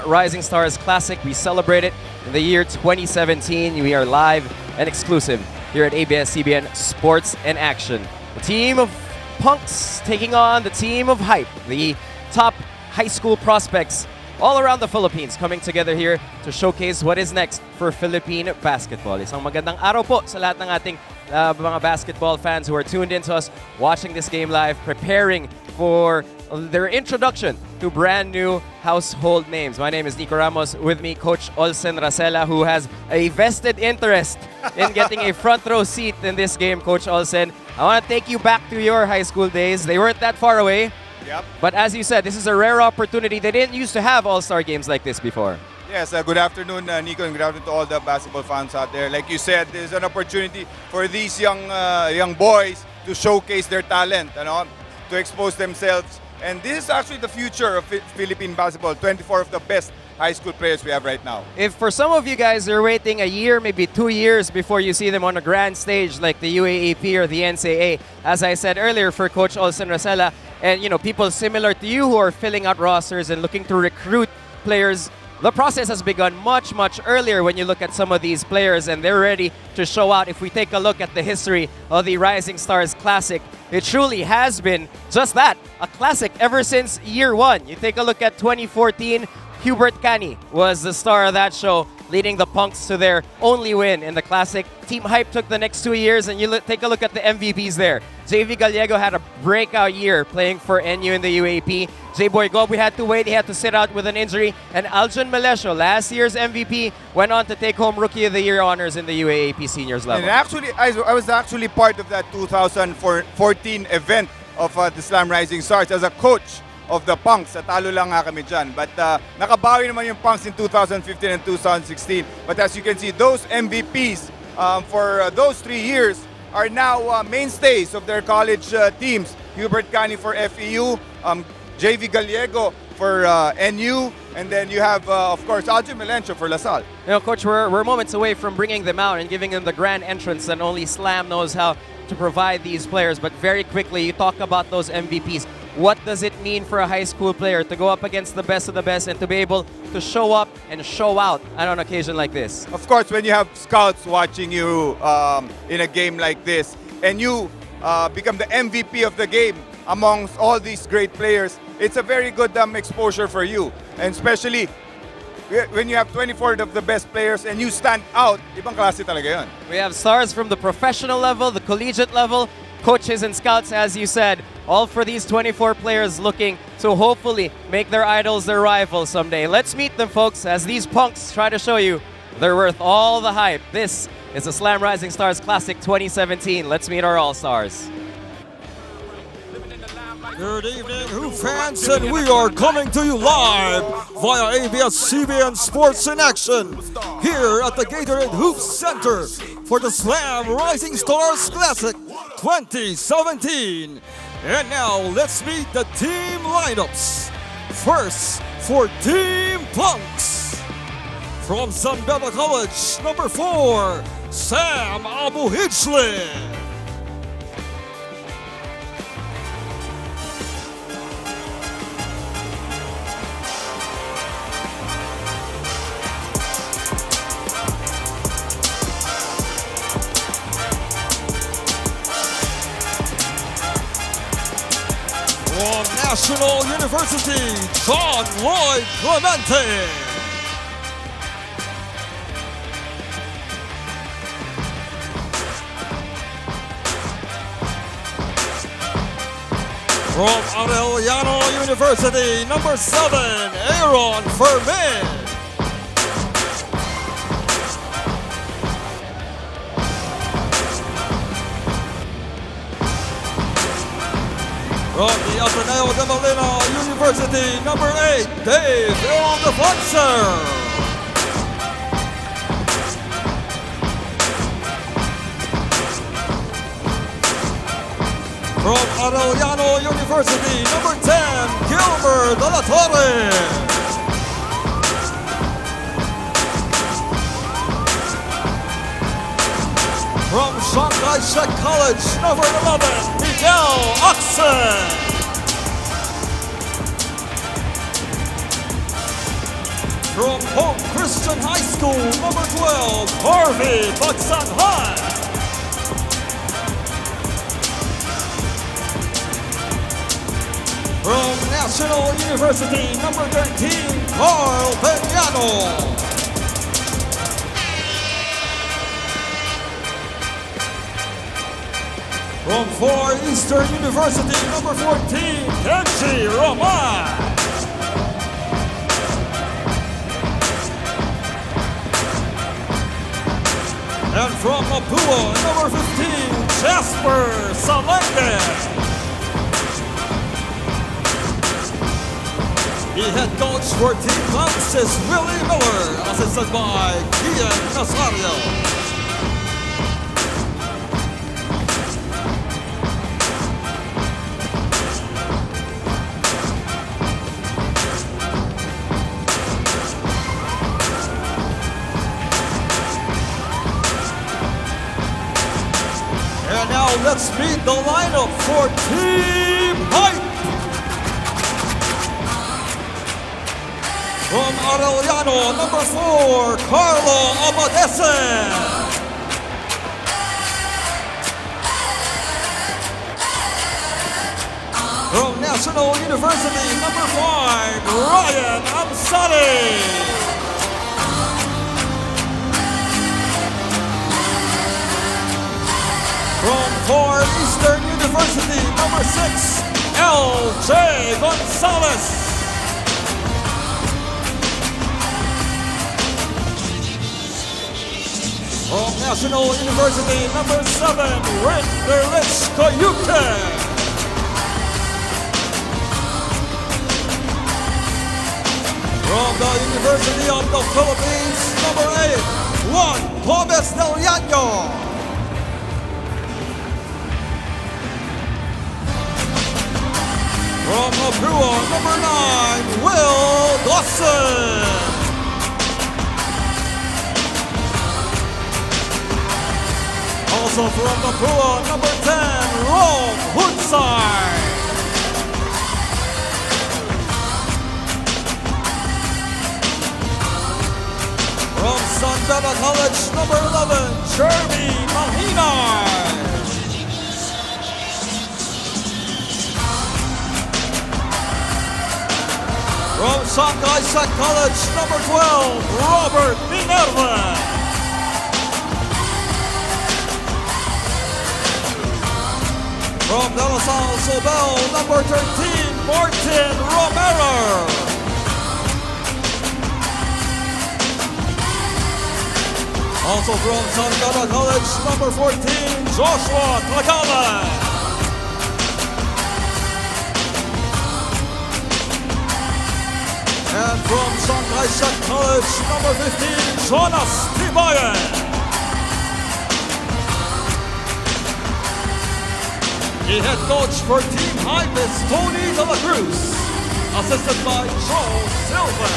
Rising Stars Classic. We celebrate it in the year 2017. We are live and exclusive here at ABS-CBN Sports in Action. The team of punks taking on the team of hype, the top high school prospects all around the Philippines coming together here to showcase what is next for Philippine basketball. Isang magandang araw po sa lahat ng ating mga basketball fans who are tuned in to us watching this game live, preparing for their introduction to brand new household names. My name is Nico Ramos. With me, Coach Olsen Racela, who has a vested interest in getting a front row seat in this game. Coach Olsen, I want to take you back to your high school days. They weren't that far away. Yep. But as you said, this is a rare opportunity. They didn't used to have all-star games like this before. Yes, good afternoon, Nico, and good afternoon to all the basketball fans out there. Like you said, there's an opportunity for these young boys to showcase their talent, to expose themselves. And this is actually the future of Philippine basketball. 24 of the best high school players we have right now. If for some of you guys are waiting a year, maybe 2 years before you see them on a grand stage like the UAAP or the NCAA, as I said earlier for Coach Olsen Racela, and people similar to you who are filling out rosters and looking to recruit players, the process has begun much, much earlier when you look at some of these players and they're ready to show out. If we take a look at the history of the Rising Stars Classic, it truly has been just that, a classic ever since year one. You take a look at 2014, Hubert Cani was the star of that show, leading the Punks to their only win in the Classic. Team Hype took the next 2 years, and you take a look at the MVPs there. JV Gallego had a breakout year playing for NU in the UAP. J-Boy Gob, we had to wait. He had to sit out with an injury. And Aljon Melesio, last year's MVP, went on to take home Rookie of the Year honors in the UAAP seniors level. And actually, I was actually part of that 2014 event of the Slam Rising Stars as a coach of the Punks. Talo lang nga kami dyan. But nakabawi naman yung Punks in 2015 and 2016. But as you can see, those MVPs for those 3 years are now mainstays of their college teams. Hubert Cani for FEU, JV Gallego for NU, and then you have, of course, Aljon Melesio for LaSalle. Coach, we're moments away from bringing them out and giving them the grand entrance that only Slam knows how to provide these players. But very quickly, you talk about those MVPs. What does it mean for a high school player to go up against the best of the best and to be able to show up and show out on an occasion like this? Of course, when you have scouts watching you in a game like this, and you become the MVP of the game amongst all these great players, it's a very good exposure for you. And especially when you have 24 of the best players and you stand out, ibang klase talaga yun. We have stars from the professional level, the collegiate level, coaches and scouts, as you said, all for these 24 players looking to hopefully make their idols their rivals someday. Let's meet them, folks, as these punks try to show you they're worth all the hype. This is the Slam Rising Stars Classic 2017. Let's meet our All-Stars. Good evening, Hoop fans, and we are coming to you live via ABS-CBN Sports in Action here at the Gatorade Hoop Center for the Slam Rising Stars Classic 2017. And now let's meet the team lineups. First, for Team Punks. From San Beda College, number 4, Sam Abuhijlin. From National University, John Lloyd Clemente. From Arellano University, number 7, Aaron Fermin. From the Ateneo de Manila University, number 8, Dave Ildefonso. From Arellano University, number 10, Gilbert De La Torre. From Shanghai Shek College, number 11, Miguel Oxen. From Hope Christian High School, number 12, Harvey Bagsanhan. From National University, number 13, Carl Peñano. From Far Eastern University, number 14, Kenji Roman. And from Mapua, number 15, Jasper Salenge. The head coach for Team Punks is Willie Miller, assisted by Kian Nazario. And now let's meet the lineup for Team Hype. From Arellano, number 4, Carlo Amadesen. From National University, number 5, Ryan Amsali. From Far Eastern University, number 6, L.J. Gonzalez. From National University, number 7, Rinderlich Koyuke. From the University of the Philippines, number 8, Juan Gomez Del Llano. From Mapua, number 9, Will Dawson. Also from Mapua, number 10, Rome Hunsai. From San Beda College, number 11, Jeremy Mahinay. From Shanghai Sec College, number 12, Robert Minerva. From De La Salle Sobel, number 13, Martin Romero. Also from San Beda College, number 14, Joshua Tagala. And from Shanghai Sec College, number 15, Jonas Tibayan. The head coach for Team Hype is Tony De La Cruz, assisted by Joe Silva.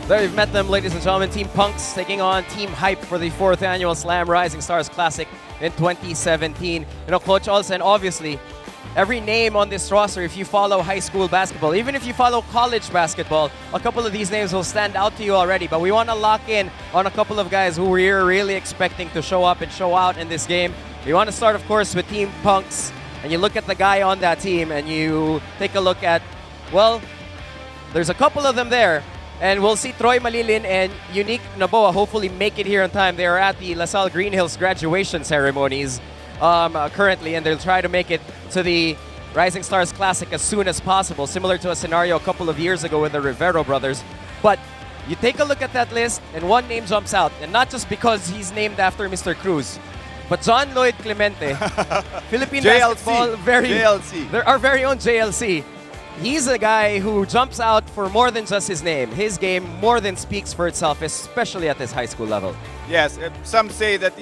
There you've met them, ladies and gentlemen. Team Punks taking on Team Hype for the 4th annual Slam Rising Stars Classic in 2017. You know, Coach Olsen, obviously, every name on this roster, if you follow high school basketball, even if you follow college basketball, a couple of these names will stand out to you already. But we want to lock in on a couple of guys who we're really expecting to show up and show out in this game. We want to start, of course, with Team Punks. And you look at the guy on that team and you take a look at, well, there's a couple of them there. And we'll see Troy Malilin and Unique Naboa hopefully make it here on time. They are at the La Salle Green Hills graduation ceremonies currently, and they'll try to make it to the Rising Stars Classic as soon as possible, similar to a scenario a couple of years ago with the Rivero brothers. But you take a look at that list, and one name jumps out, and not just because he's named after Mr. Cruz, but But John Lloyd Clemente, Philippine JLC. basketball, JLC. Our very own JLC. He's a guy who jumps out for more than just his name. His game more than speaks for itself, especially at this high school level. Yes, some say that,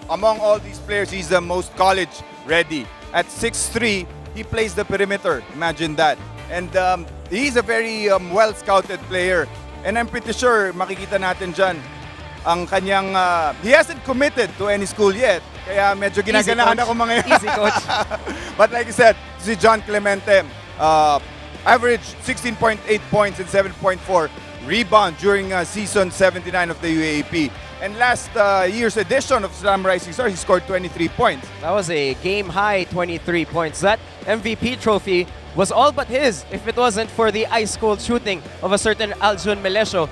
among all these players, he's the most college ready. At 6'3", he plays the perimeter. Imagine that. And he's a very well-scouted player. And I'm pretty sure makikita natin dyan ang kanyang... he hasn't committed to any school yet. Kaya medyo ginaganahan ako mga Easy, coach. But like I said, si John Clemente, average 16.8 points and 7.4 rebounds during season 79 of the UAAP. And last year's edition of Slam Rising Stars, he scored 23 points. That was a game-high 23 points. That MVP trophy was all but his if it wasn't for the ice-cold shooting of a certain Aljun Melesio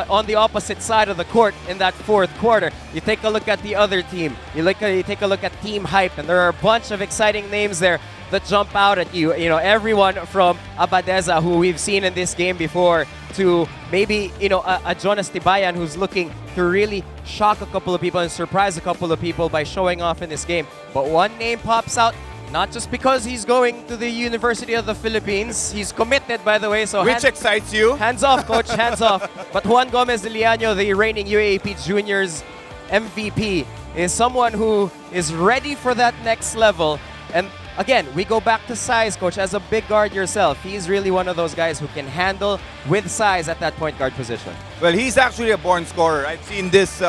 on the opposite side of the court in that fourth quarter. You take a look at the other team. You take a look at Team Hype, and there are a bunch of exciting names there that jump out at you. Everyone from Abadeza, who we've seen in this game before, to maybe, a Jonas Tibayan who's looking to really shock a couple of people and surprise a couple of people by showing off in this game. But one name pops out, not just because he's going to the University of the Philippines. He's committed, by the way. So Which excites you? Hands off, coach, hands off. But Juan Gomez de Liaño, the reigning UAAP Juniors MVP, is someone who is ready for that next level. And again, we go back to size, coach. As a big guard yourself, he's really one of those guys who can handle with size at that point guard position. Well, he's actually a born scorer. I've seen this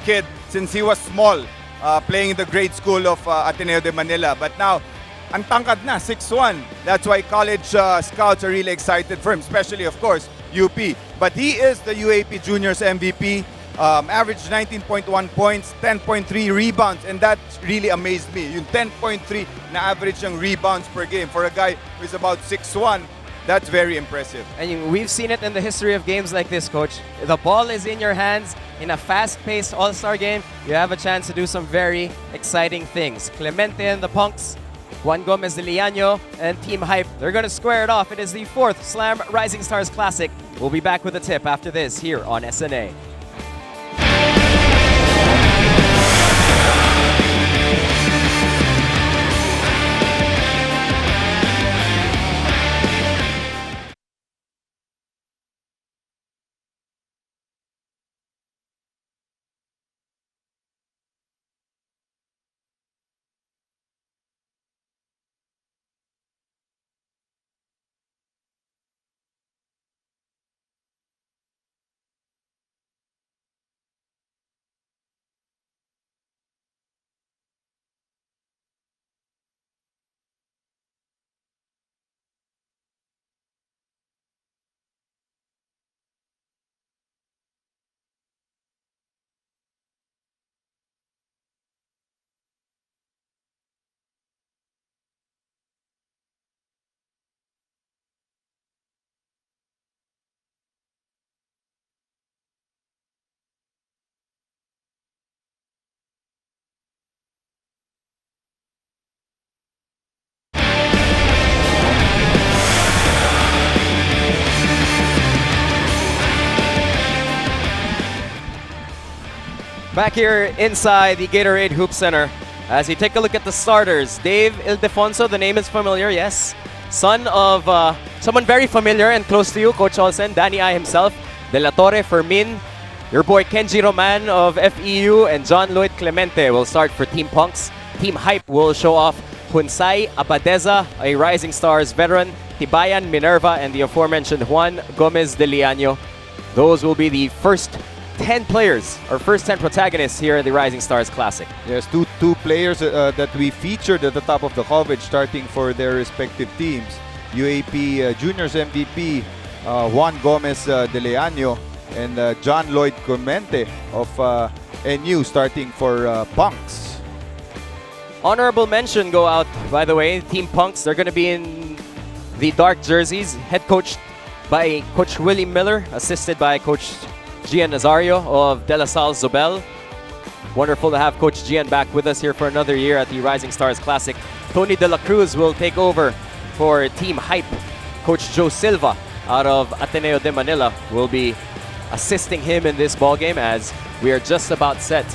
kid since he was small, playing in the grade school of Ateneo de Manila. But now, ang tangkad na, 6'1". That's why college scouts are really excited for him, especially, of course, UP. But he is the UAP Juniors MVP. Averaged 19.1 points, 10.3 rebounds, and that really amazed me. Yung 10.3 na average yung rebounds per game for a guy who is about 6'1", that's very impressive. And we've seen it in the history of games like this, coach. The ball is in your hands in a fast-paced all-star game. You have a chance to do some very exciting things. Clemente and the Punks, Juan Gomez de Liaño, and Team Hype, they're going to square it off. It is the 4th Slam Rising Stars Classic. We'll be back with a tip after this here on SNA. Back here inside the Gatorade Hoop Center, as you take a look at the starters, Dave Ildefonso, the name is familiar, yes. Son of someone very familiar and close to you, Coach Olsen, Danny I himself, De La Torre, Fermin, your boy Kenji Roman of FEU, and John Lloyd Clemente will start for Team Punks. Team Hype will show off Hunsay Abadeza, a Rising Stars veteran, Tibayan, Minerva, and the aforementioned Juan Gomez de Liaño. Those will be the first 10 players, or first 10 protagonists here in the Rising Stars Classic. Yes, two players that we featured at the top of the coverage starting for their respective teams. UAP Juniors MVP Juan Gomez de Liaño and John Lloyd Clemente of NU starting for Punks. Honorable mention go out, by the way, Team Punks. They're going to be in the dark jerseys, head coached by Coach Willie Miller, assisted by Coach Gian Nazario of De La Salle Zobel. Wonderful to have Coach Gian back with us here for another year at the Rising Stars Classic. Tony De La Cruz will take over for Team Hype. Coach Joe Silva out of Ateneo de Manila will be assisting him in this ball game as we are just about set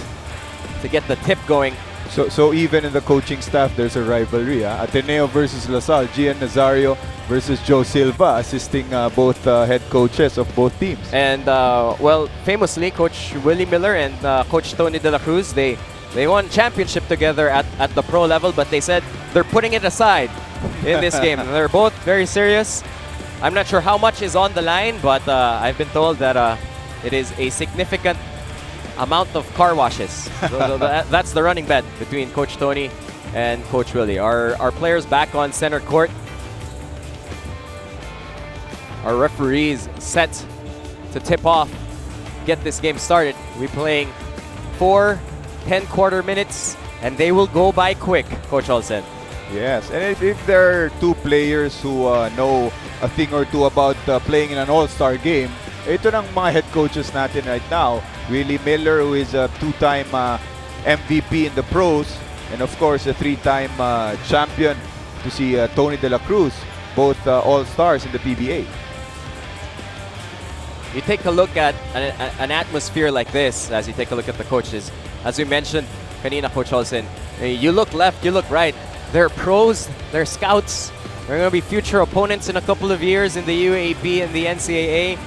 to get the tip going So even in the coaching staff, there's a rivalry. Ateneo versus Lasal, Gian Nazario versus Joe Silva, assisting both head coaches of both teams. And well, famously, Coach Willie Miller and Coach Tony De La Cruz, they won championship together at the pro level, but they said they're putting it aside in this game. They're both very serious. I'm not sure how much is on the line, but I've been told that it is a significant amount of car washes. So that's the running bet between Coach Tony and Coach Willie. Our players back on center court. Our referees set to tip off, get this game started. We're playing 4 10-quarter minutes, and they will go by quick, Coach Olsen. Yes, and if there are two players who know a thing or two about playing in an all-star game, ito ng mga head coaches natin right now. Willie Miller, who is a two-time MVP in the pros, and of course a three-time champion to see Tony De La Cruz, both all-stars in the PBA. You take a look at an atmosphere like this as you take a look at the coaches. As we mentioned, kanina, Coach Olsen, you look left, you look right. They're pros, they're scouts. They're going to be future opponents in a couple of years in the UAAP and the NCAA.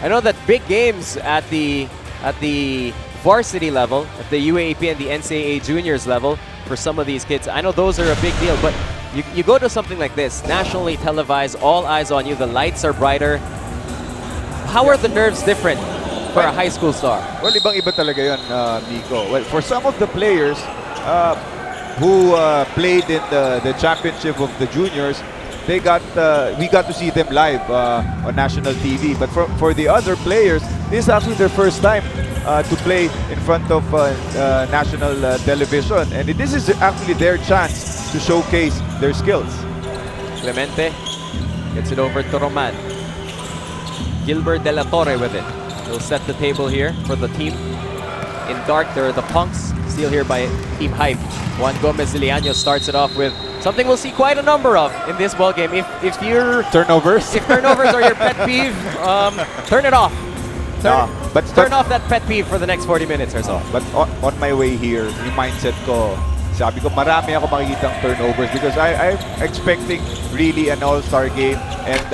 I know that big games at the varsity level, at the UAAP and the NCAA juniors level, for some of these kids, I know those are a big deal. But you go to something like this, nationally televised, all eyes on you, the lights are brighter. How are the nerves different for a high school star? Well, ibang-iba talaga yun, Nico. Well, for some of the players who played in the championship of the juniors, we got to see them live on national TV. But for the other players, this is actually their first time to play in front of national television. And this is actually their chance to showcase their skills. Clemente gets it over to Roman. Gilbert De La Torre with it. He'll set the table here for the team. In dark, there are the Punks, still here by Team Hype. Juan Gomez Iliano starts it off with something we'll see quite a number of in this ball game. If you're Turnovers? If turnovers are your pet peeve, turn it off. Turn off that pet peeve for the next 40 minutes or so. But on my way here, yung mindset ko, sabi ko, marami ako makikitang turnovers because I'm expecting really an all-star game, and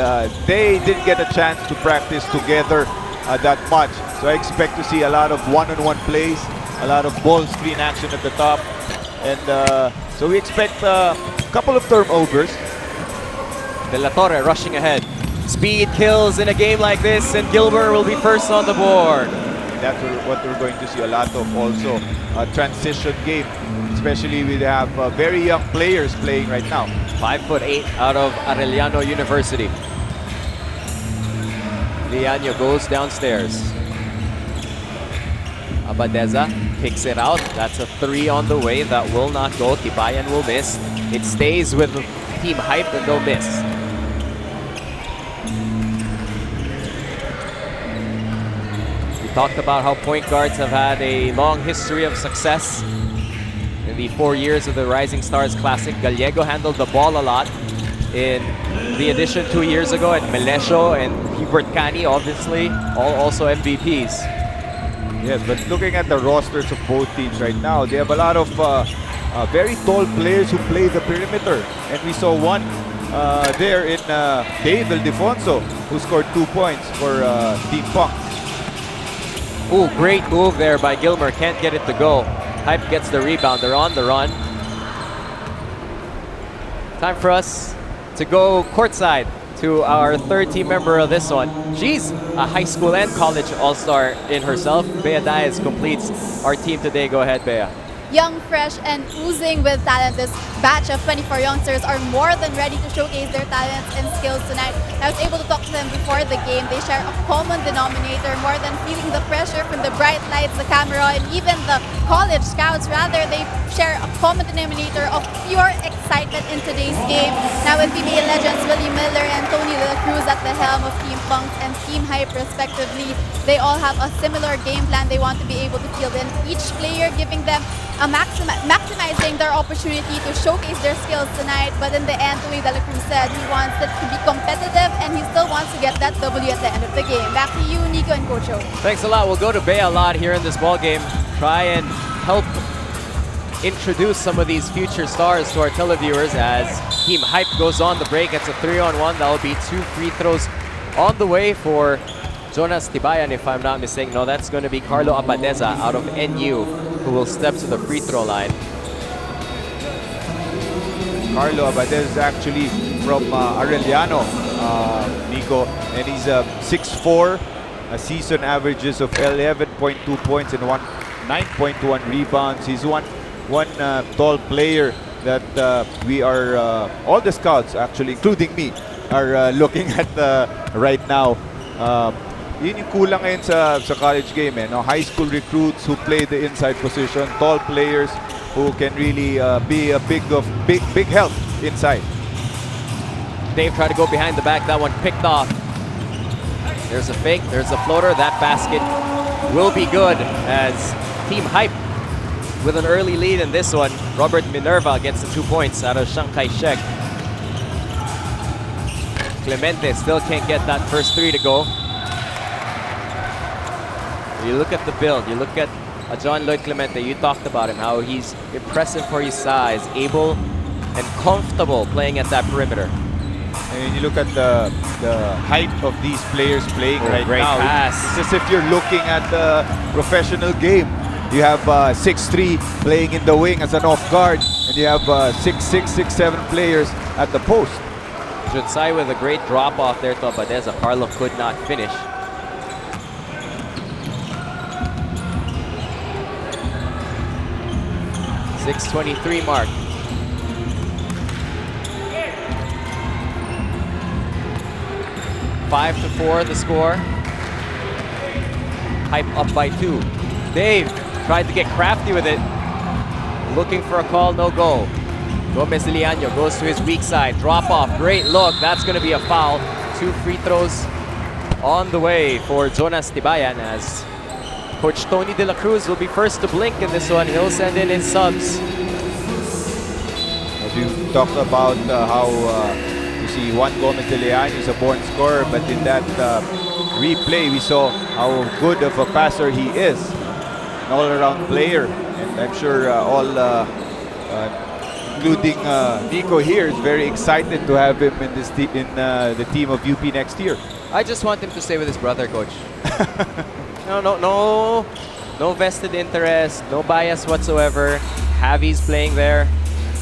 they didn't get a chance to practice together that much. So I expect to see a lot of one-on-one plays, a lot of ball screen action at the top, and so we expect a couple of turnovers. De La Torre rushing ahead. Speed kills in a game like this, and Gilbert will be first on the board. That's what we're going to see a lot of also, a transition game, especially we have very young players playing right now. 5'8" out of Arellano University. Liano goes downstairs. Abadeza kicks it out. That's a 3 on the way. That will not go. Tibayan will miss. It stays with Team Hype and they'll miss. Talked about how point guards have had a long history of success in the 4 years of the Rising Stars Classic. Gallego handled the ball a lot in the edition 2 years ago, and Melesio and Hubert Cani, obviously, also MVPs. Yes, but looking at the rosters of both teams right now, they have a lot of very tall players who play the perimeter. And we saw one there in Dave Ildefonso, who scored 2 points for Team Punk. Ooh, great move there by Gilmer. Can't get it to go. Hype gets the rebound. They're on the run. Time for us to go courtside to our third team member of this one. She's a high school and college all-star in herself. Bea Diaz completes our team today. Go ahead, Bea. Young, fresh, and oozing with talent, this batch of 24 youngsters are more than ready to showcase their talents and skills tonight. I was able to talk to them before the game. They share a common denominator, more than feeling the pressure from the bright lights, the camera, and even the college scouts. Rather, they share a common denominator of pure excitement in today's game. Now with PBA legends Willie Miller and Tony De La Cruz at the helm of Team Punks and Team Hype respectively, they all have a similar game plan they want to be able to field in. Each player giving them maximizing their opportunity to showcase their skills tonight. But in the end, Tony De La Cruz said he wants it to be competitive and he still wants to get that W at the end of the game. Back to you, Nico and Coach O. Thanks a lot. We'll go to Bea a lot here in this ball game. Try and help introduce some of these future stars to our televiewers as Team Hype goes on the break. It's a 3-on-1. That will be 2 free throws on the way for Jonas Tibayan, if I'm not mistaken. No, that's going to be Carlo Abadeza out of NU who will step to the free throw line. Carlo Abadez is actually from Arellano, Nico, and he's 6'4", a season averages of 11.2 points and 9.1 rebounds. He's one tall player that we are, all the scouts actually, including me, are looking at right now. Yun yung kulang ngayon sa college game. No? High school recruits who play the inside position, tall players who can really be a big help inside. Dave tried to go behind the back. That one picked off. There's a fake. There's a floater. That basket will be good as Team Hype with an early lead in this one. Robert Minerva gets the 2 points out of Shanghai Shek. Clemente still can't get that first three to go. You look at the build. You look at John Lloyd Clemente. You talked about him, how he's impressive for his size, able and comfortable playing at that perimeter. And you look at the height of these players playing right great now. Pass. It's as if you're looking at a professional game. You have 6'3" playing in the wing as an off guard, and you have 6'6", 6'7" players at the post. Junsai with a great drop off there to Abadeza. Carlo could not finish. .623 mark. Five to 4 the score. Hype up by 2. Dave tried to get crafty with it. Looking for a call, no go. Gomez Iliano goes to his weak side. Drop off, great look. That's going to be a foul. 2 free throws on the way for Jonas Tibayan as Coach Tony De La Cruz will be first to blink in this one. He'll send in his subs. As we talked about how you see Juan Gomez de Leon is a born scorer, but in that replay we saw how good of a passer he is, an all-around player, and I'm sure including Nico here, is very excited to have him in this the team of UP next year. I just want him to stay with his brother, Coach. No vested interest, no bias whatsoever. Javi's playing there.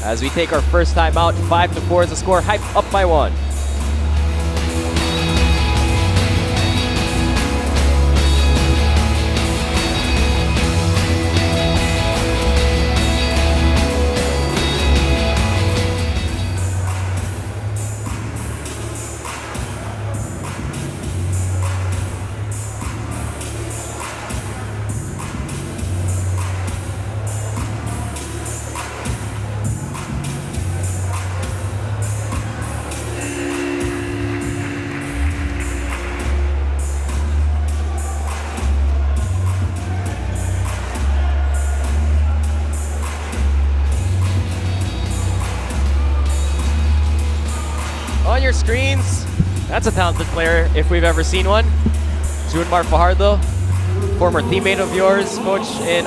As we take our first time out, 5 to 4 is the score. Hype up by 1. On your screens, that's a talented player if we've ever seen one. Junmar Fajardo, former teammate of yours, Coach, in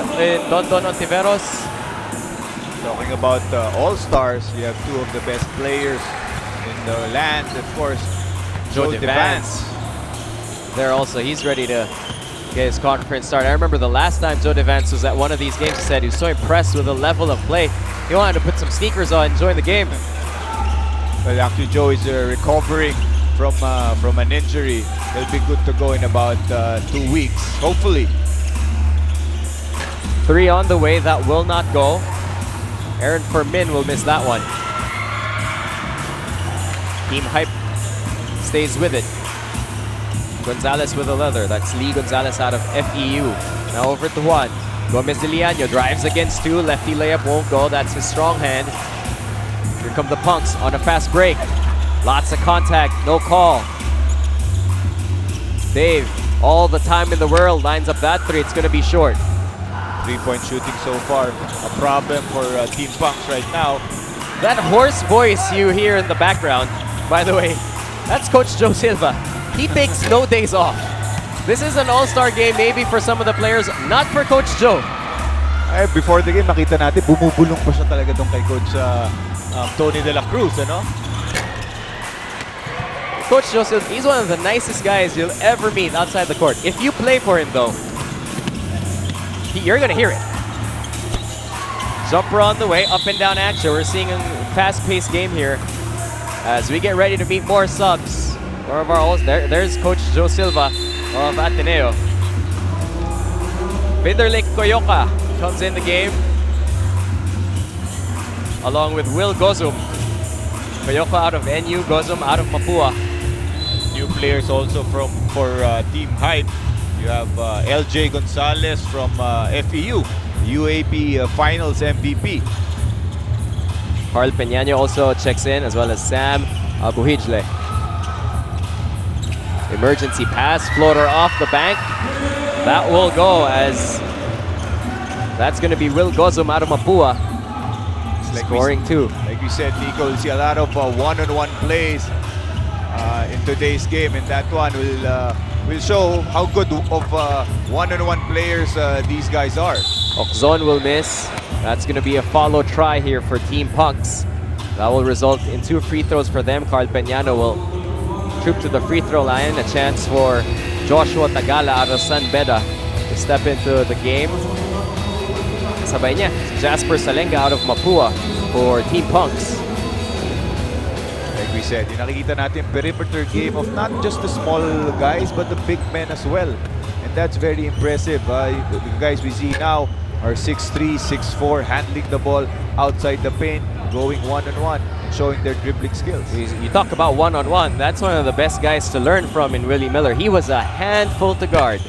Don Ontiveros. Talking about all-stars, you have 2 of the best players in the land, of course. Joe DeVance. There also, he's ready to get his conference start. I remember the last time Joe DeVance was at one of these games, he said he was so impressed with the level of play. He wanted to put some sneakers on and join the game. Well, actually, Joe is recovering from an injury. He'll be good to go in about 2 weeks, hopefully. 3 on the way, that will not go. Aaron Fermin will miss that one. Team Hype stays with it. Gonzalez with a leather. That's Lee Gonzalez out of FEU. Now over to Juan. Gomez de Liano drives against 2. Lefty layup won't go. That's his strong hand. Here come the Punks on a fast break. Lots of contact, no call. Dave, all the time in the world, lines up that 3. It's going to be short. 3-point shooting so far, a problem for Team Punks right now. That hoarse voice you hear in the background, by the way, that's Coach Joe Silva. He takes no days off. This is an all-star game maybe for some of the players, not for Coach Joe. Before the game, makita natin, bumubulong pa siya talaga doon kay Coach Tony De La Cruz, ano? Coach Joseph, he's one of the nicest guys you'll ever meet outside the court. If you play for him, though, you're going to hear it. Jumper on the way, up and down action. We're seeing a fast-paced game here as we get ready to meet more subs. More of our hosts. There's Coach Joe Silva of Ateneo. Vinderlik Koyoka comes in the game along with Will Gozum. Koyoka out of NU, Gozum out of Mapua. New players also for Team Hype. You have LJ Gonzalez from FEU, UAP Finals MVP. Carl Peñaño also checks in, as well as Sam Abuhijle. Emergency pass, floater off the bank. That will go, as that's going to be Will Gozum out of Mapua. Scoring two. Like we said, Nico, we'll see a lot of one-on-one plays in today's game, and that one will show how good of one-on-one players these guys are. Okzon will miss. That's going to be a follow try here for Team Punks. That will result in 2 free throws for them. Carl Peñano will troop to the free throw line. A chance for Joshua Tagala out of San Beda to step into the game. Sabay niya, Jasper Salenga out of Mapua for Team Punks. Like we said, nakikita natin perimeter game of not just the small guys but the big men as well. And that's very impressive. The guys we see now are 6'3", 6'4", handling the ball outside the paint, going one-on-one, and showing their dribbling skills. You talk about one-on-one, that's one of the best guys to learn from in Willie Miller. He was a handful to guard.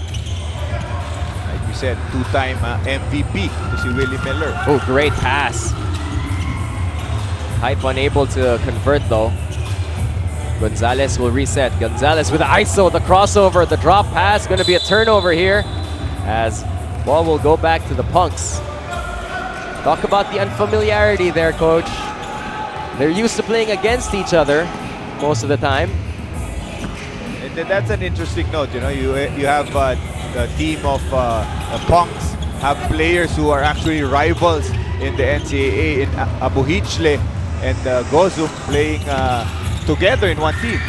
Like we said, 2-time MVP to si Willie Miller. Oh, great pass. Hype unable to convert though. Gonzalez will reset. Gonzalez with the ISO, the crossover, the drop pass. Going to be a turnover here as ball will go back to the Punks. Talk about the unfamiliarity there, Coach. They're used to playing against each other most of the time. And that's an interesting note. You know, you have the team of Punks have players who are actually rivals in the NCAA, in Abuhijle and Gozum playing together in one team.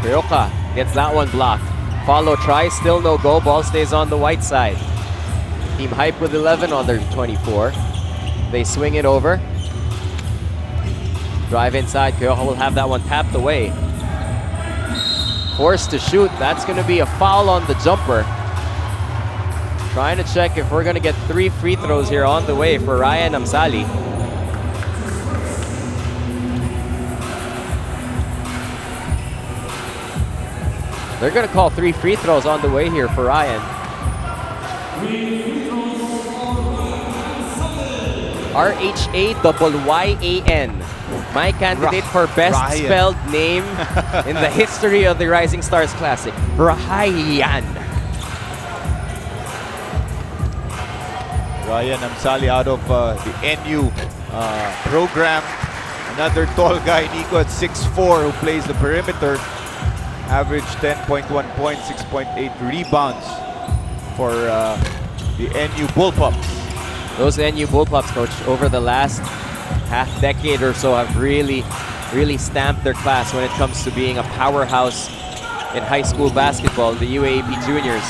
Koyoka gets that one blocked. Follow try, still no go. Ball stays on the white side. Team Hype with 11 on their 24. They swing it over. Drive inside. Koyoka will have that one tapped away. Forced to shoot. That's going to be a foul on the jumper. Trying to check if we're going to get 3 free throws here on the way for Ryan Amsali. They're going to call 3 free throws on the way here for Ryan. RHAYYAN. My candidate for best Ryan. spelled name in the history of the Rising Stars Classic. Ryan. Ryan Amsali out of the NU program. Another tall guy, Nico, at 6'4", who plays the perimeter. Average 10.1 points, 6.8 rebounds for the NU Bullpups. Those NU Bullpups, Coach, over the last half-decade or so have really stamped their class when it comes to being a powerhouse in high school basketball, the UAAP Juniors.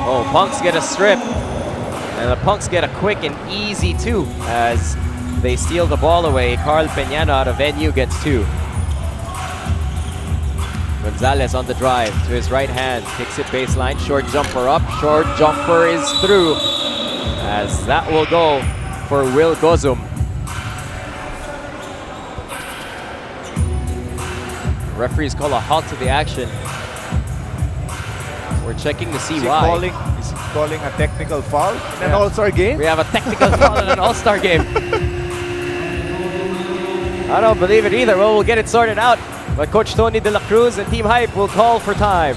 Oh, Punks get a strip. And the Punks get a quick and easy 2 as they steal the ball away. Carl Peñano out of NU gets 2. Gonzalez on the drive to his right hand. Kicks it baseline. Short jumper up. Short jumper is through. As that will go for Will Gozum. Referees call a halt to the action. We're checking to see why. Is he calling a technical foul in an all-star game? We have a technical foul in an all-star game. I don't believe it either. Well, we'll get it sorted out. But Coach Tony De La Cruz and Team Hype will call for time.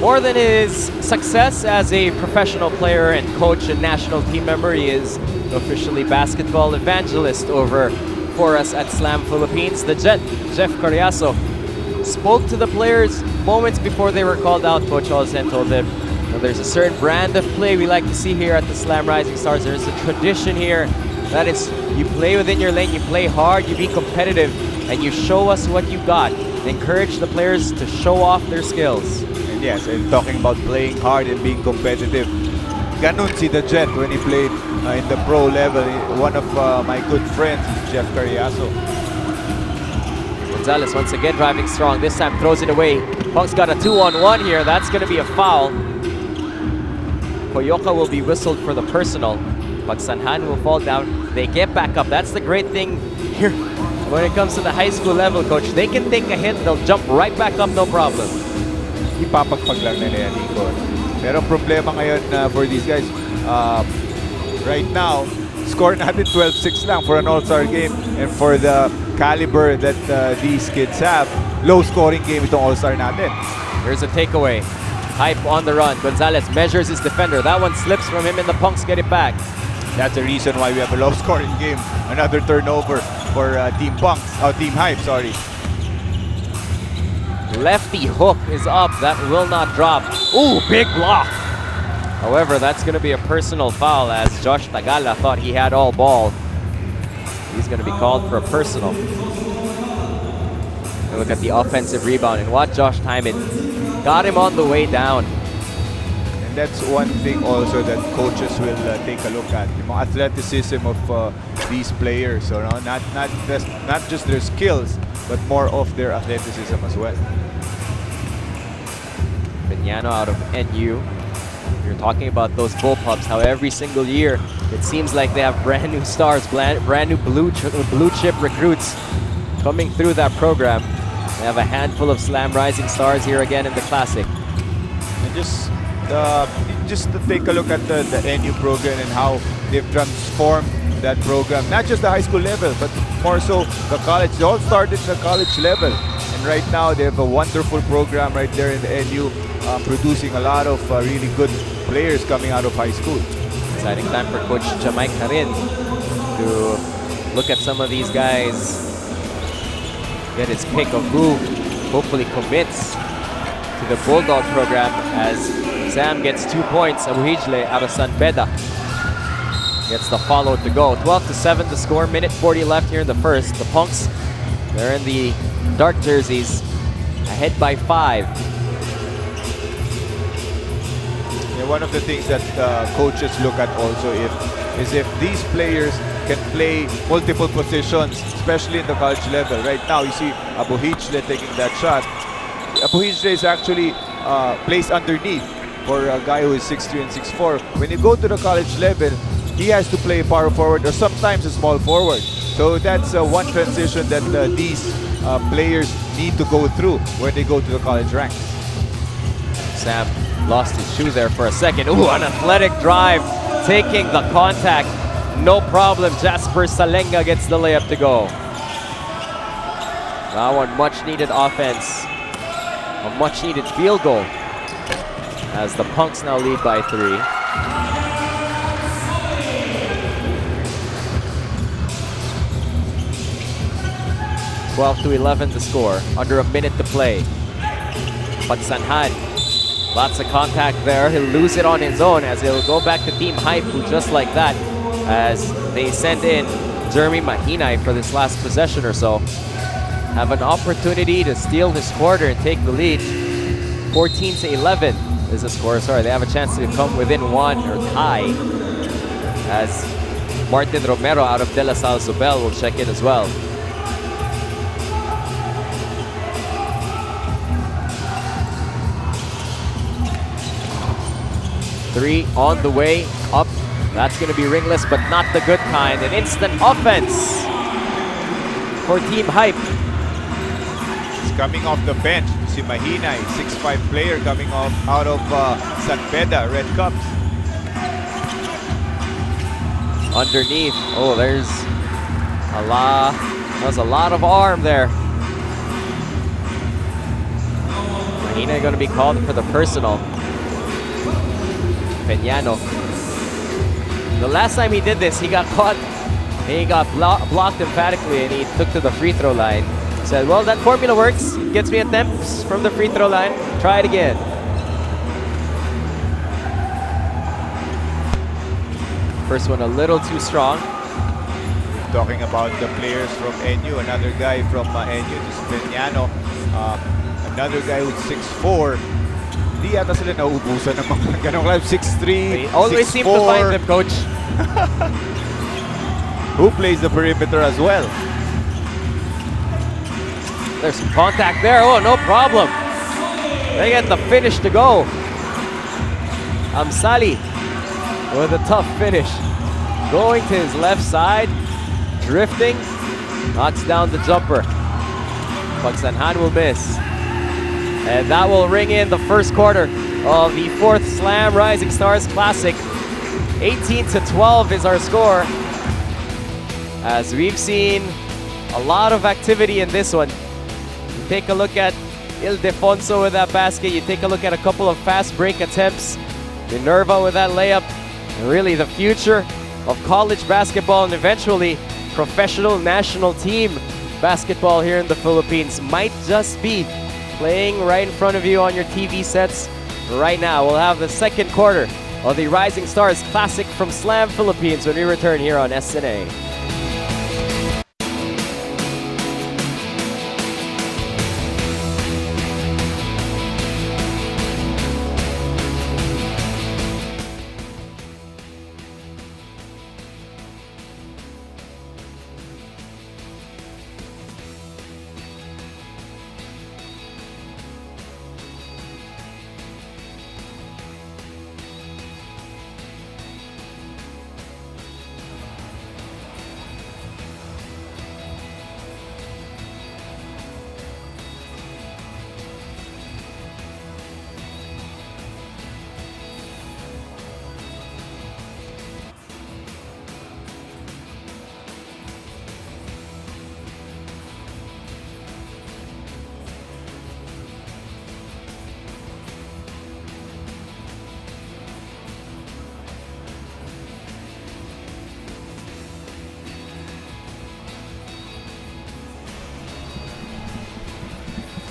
More than his success as a professional player and coach and national team member, he is officially basketball evangelist over for us at Slam Philippines. The Jet, Jeff Carriazo, spoke to the players moments before they were called out. Coach Olsen told them, there's a certain brand of play we like to see here at the Slam Rising Stars. There's a tradition here. That is, you play within your lane, you play hard, you be competitive, and you show us what you got. Encourage the players to show off their skills. And yes, and talking about playing hard and being competitive. Ganun si the Jet when he played in the pro level. One of my good friends is Jeff Carriazo. Gonzalez once again driving strong. This time throws it away. Punk's got a 2-on-1 here. That's going to be a foul. Koyoka will be whistled for the personal. Pagsanhan will fall down. They get back up. That's the great thing here when it comes to the high school level, coach. They can take a hit. They'll jump right back up, no problem. Ipapagpag lang nila yan, Nico. Pero problema ngayon for these guys. Right now, score natin 12-6 lang for an all-star game. And for the caliber that these kids have, low-scoring game itong all-star natin. Here's a takeaway. Hype on the run. Gonzalez measures his defender. That one slips from him and the Punks get it back. That's the reason why we have a low-scoring game. Another turnover for Team Punks. Oh, Team Hype, sorry. Lefty hook is up. That will not drop. Ooh, big block. However, that's going to be a personal foul as Josh Tagala thought he had all ball. He's going to be called for a personal. And look at the offensive rebound and watch Josh Timon. Got him on the way down. And that's one thing also that coaches will take a look at. The athleticism of these players. So, no? not just their skills, but more of their athleticism as well. Vignano out of NU. You're talking about those bullpups, how every single year it seems like they have brand new stars, brand new blue chip recruits coming through that program. They have a handful of Slam Rising Stars here again in the Classic. And just to take a look at the NU program and how they've transformed that program, not just the high school level, but more so the college. They all started at the college level. And right now they have a wonderful program right there in the NU, producing a lot of really good players coming out of high school. Exciting time for Coach Jamai Karin to look at some of these guys, get his pick of who hopefully commits to the Bulldog program as Sam gets 2 points. Abuhijle out of San Beda gets the follow to go. 12-7 to score, minute 40 left here in the first. The Punks, they're in the dark jerseys, ahead by 5. Yeah, one of the things that coaches look at also is if these players can play multiple positions, especially in the college level. Right now, you see Abuhijle taking that shot. Abuhijle is actually placed underneath for a guy who is 6'3" and 6'4". When you go to the college level, he has to play power forward or sometimes a small forward. So that's one transition that these players need to go through when they go to the college ranks. Sam lost his shoe there for a second. Ooh, an athletic drive, taking the contact. No problem. Jasper Salenga gets the layup to go. That one, much needed offense. A much needed field goal. As the Punks now lead by 3. (12-11) to score. Under a minute to play. Pagsanhan. Lots of contact there. He'll lose it on his own as he'll go back to Team Hype, who just like that, as they send in Jeremy Mahinay for this last possession or so, have an opportunity to steal this quarter and take the lead. 14-11 is the score. Sorry, they have a chance to come within 1 or tie, as Martin Romero out of De La Salle Zobel will check in as well. Three on the way up. That's going to be ringless, but not the good kind. An instant offense for Team Hype. He's coming off the bench. You see Mahinay, 6'5" player coming off out of San Beda, Red Cups. Underneath. Oh, there's a lot of arm there. Mahina going to be called for the personal. Peñano. The last time he did this, he got caught. He got blocked emphatically, and he took to the free throw line. He said, well, that formula works. It gets me attempts from the free throw line. Try it again. First one a little too strong. Talking about the players from NU, another guy from NU, this Peñano. Another guy who's 6'4". Hindi yata sila nauubusan ng mga ganong live. 6'3", They always seem to find them, coach. Who plays the perimeter as well. There's some contact there. Oh, no problem. They get the finish to go. Amsali with a tough finish. Going to his left side. Drifting. Knocks down the jumper. Pagsanhan will miss. And that will ring in the first quarter of the 4th Slam Rising Stars Classic. 18-12 is our score. As we've seen a lot of activity in this one. You take a look at Ildefonso with that basket. You take a look at a couple of fast break attempts. Minerva with that layup. And really the future of college basketball and eventually professional national team basketball here in the Philippines might just be playing right in front of you on your TV sets right now. We'll have the second quarter of the Rising Stars Classic from Slam Philippines when we return here on SNA.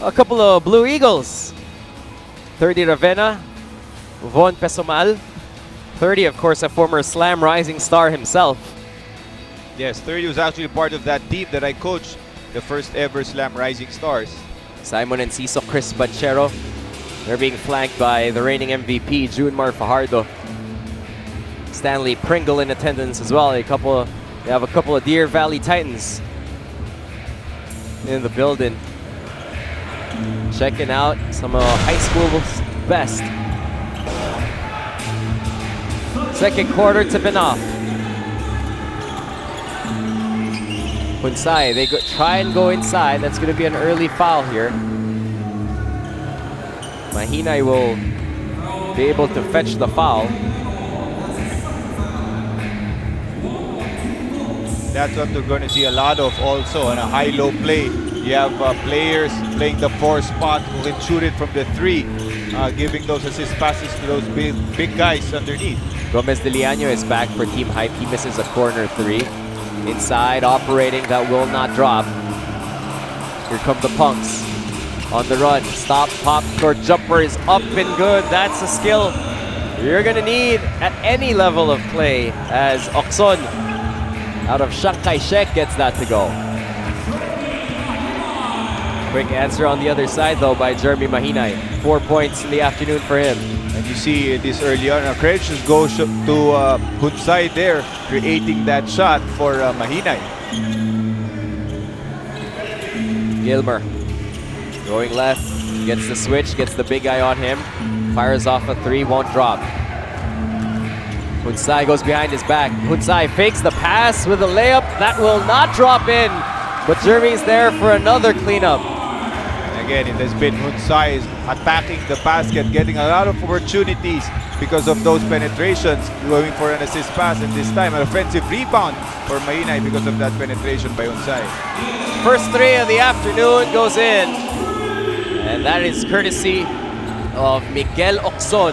A couple of Blue Eagles. 30 Ravenna, Von Pesomal. 30, of course, a former Slam Rising Star himself. Yes, 30 was actually part of that team that I coached, the first ever Slam Rising Stars. Simon Enciso, Chris Banchero. They're being flanked by the reigning MVP, Junmar Fajardo. Stanley Pringle in attendance as well. They have a couple of Deer Valley Titans in the building. Checking out some high school's best. Second quarter tipping off. Hunsai, they try and go inside. That's going to be an early foul here. Mahinay will be able to fetch the foul. That's what we're going to see a lot of also on a high-low play. You have players playing the 4 spot who can shoot it from the 3, giving those assist passes to those big guys underneath. Gomez de Leaño is back for team hype. He misses a corner 3. Inside, operating, that will not drop. Here come the Punks on the run. Stop, pop, short jumper is up and good. That's a skill you're gonna need at any level of play as Okson out of Chiang Kai-shek gets that to go. Quick answer on the other side though by Jeremy Mahinay. 4 points in the afternoon for him. And you see this early on, credit just goes to Hunsai there, creating that shot for Mahinay. Gilmer going left, gets the switch, gets the big guy on him, fires off a 3, won't drop. Hunsai goes behind his back. Hunsai fakes the pass with a layup. That will not drop in, but Jeremy's there for another cleanup. Again, it has been Hunsai attacking the basket, getting a lot of opportunities because of those penetrations, going for an assist pass, and this time an offensive rebound for Mahinay because of that penetration by Hunsai. First 3 of the afternoon goes in. And that is courtesy of Miguel Ocson.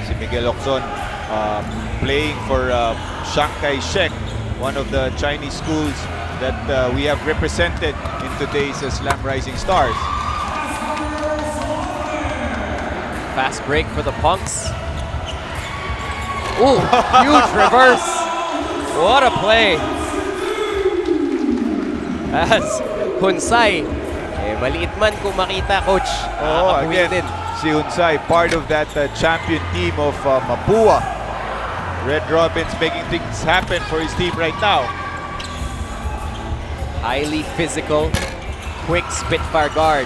Si Miguel Ocson playing for Chiang Kai-shek, one of the Chinese schools that we have represented in today's Slam Rising Stars. Fast break for the Punks. Ooh, huge reverse. What a play. As Hunsai, maliit man kung makita, coach. Again, si Hunsai, part of that champion team of Mapua. Red Robins making things happen for his team right now. Highly physical, quick Spitfire guard.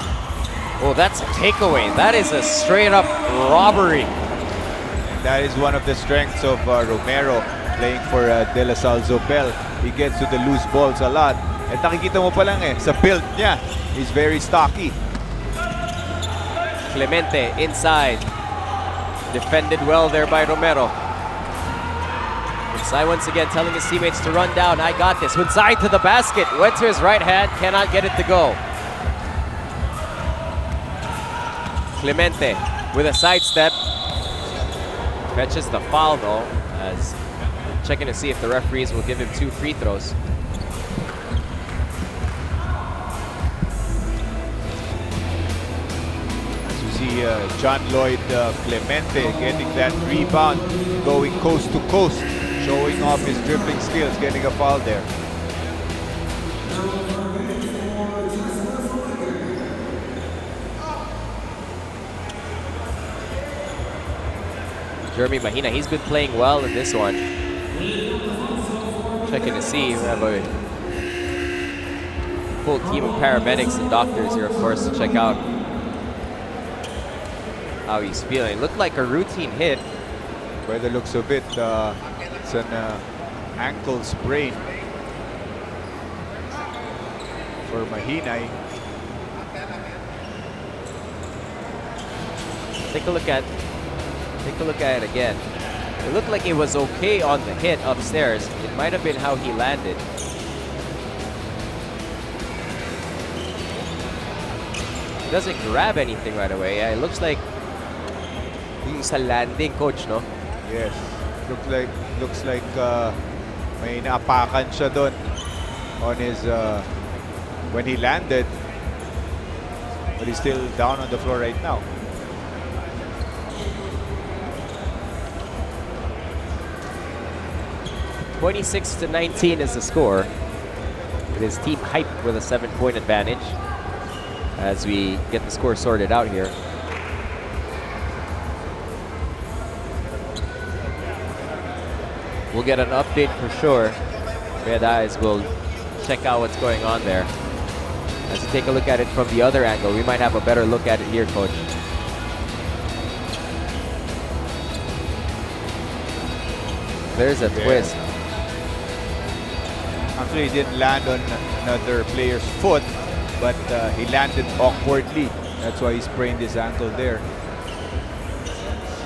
Oh, that's a takeaway. That is a straight up robbery. And that is one of the strengths of Romero playing for De La Salle Zobel. He gets to the loose balls a lot. At nakikita mo pa lang sa build niya, he's very stocky. Clemente inside. Defended well there by Romero. Hunsai once again telling his teammates to run down. I got this. Hunsai to the basket. Went to his right hand. Cannot get it to go. Clemente with a sidestep. Fetches the foul though, as checking to see if the referees will give him 2 free throws. As you see John Lloyd Clemente getting that rebound, going coast to coast, showing off his dribbling skills, getting a foul there. Jeremy Mahina, he's been playing well in this one. Checking to see, we have a full team of paramedics and doctors here, of course, to check out how he's feeling. It looked like a routine hit. By the looks of it, it's an ankle sprain for Mahinay. Take a look at it again. It looked like it was okay on the hit upstairs. It might have been how he landed. He doesn't grab anything right away. Yeah, it looks like yung sa landing, coach, no? Yes, looks like may naapakan siya doon on his when he landed, but he's still down on the floor right now. (26-19) is the score. It is team hype with a 7-point advantage as we get the score sorted out here. We'll get an update for sure. Red Eyes will check out what's going on there. As we take a look at it from the other angle, we might have a better look at it here, coach. There's a twist. Actually, he didn't land on another player's foot, but he landed awkwardly. That's why he sprained his ankle there.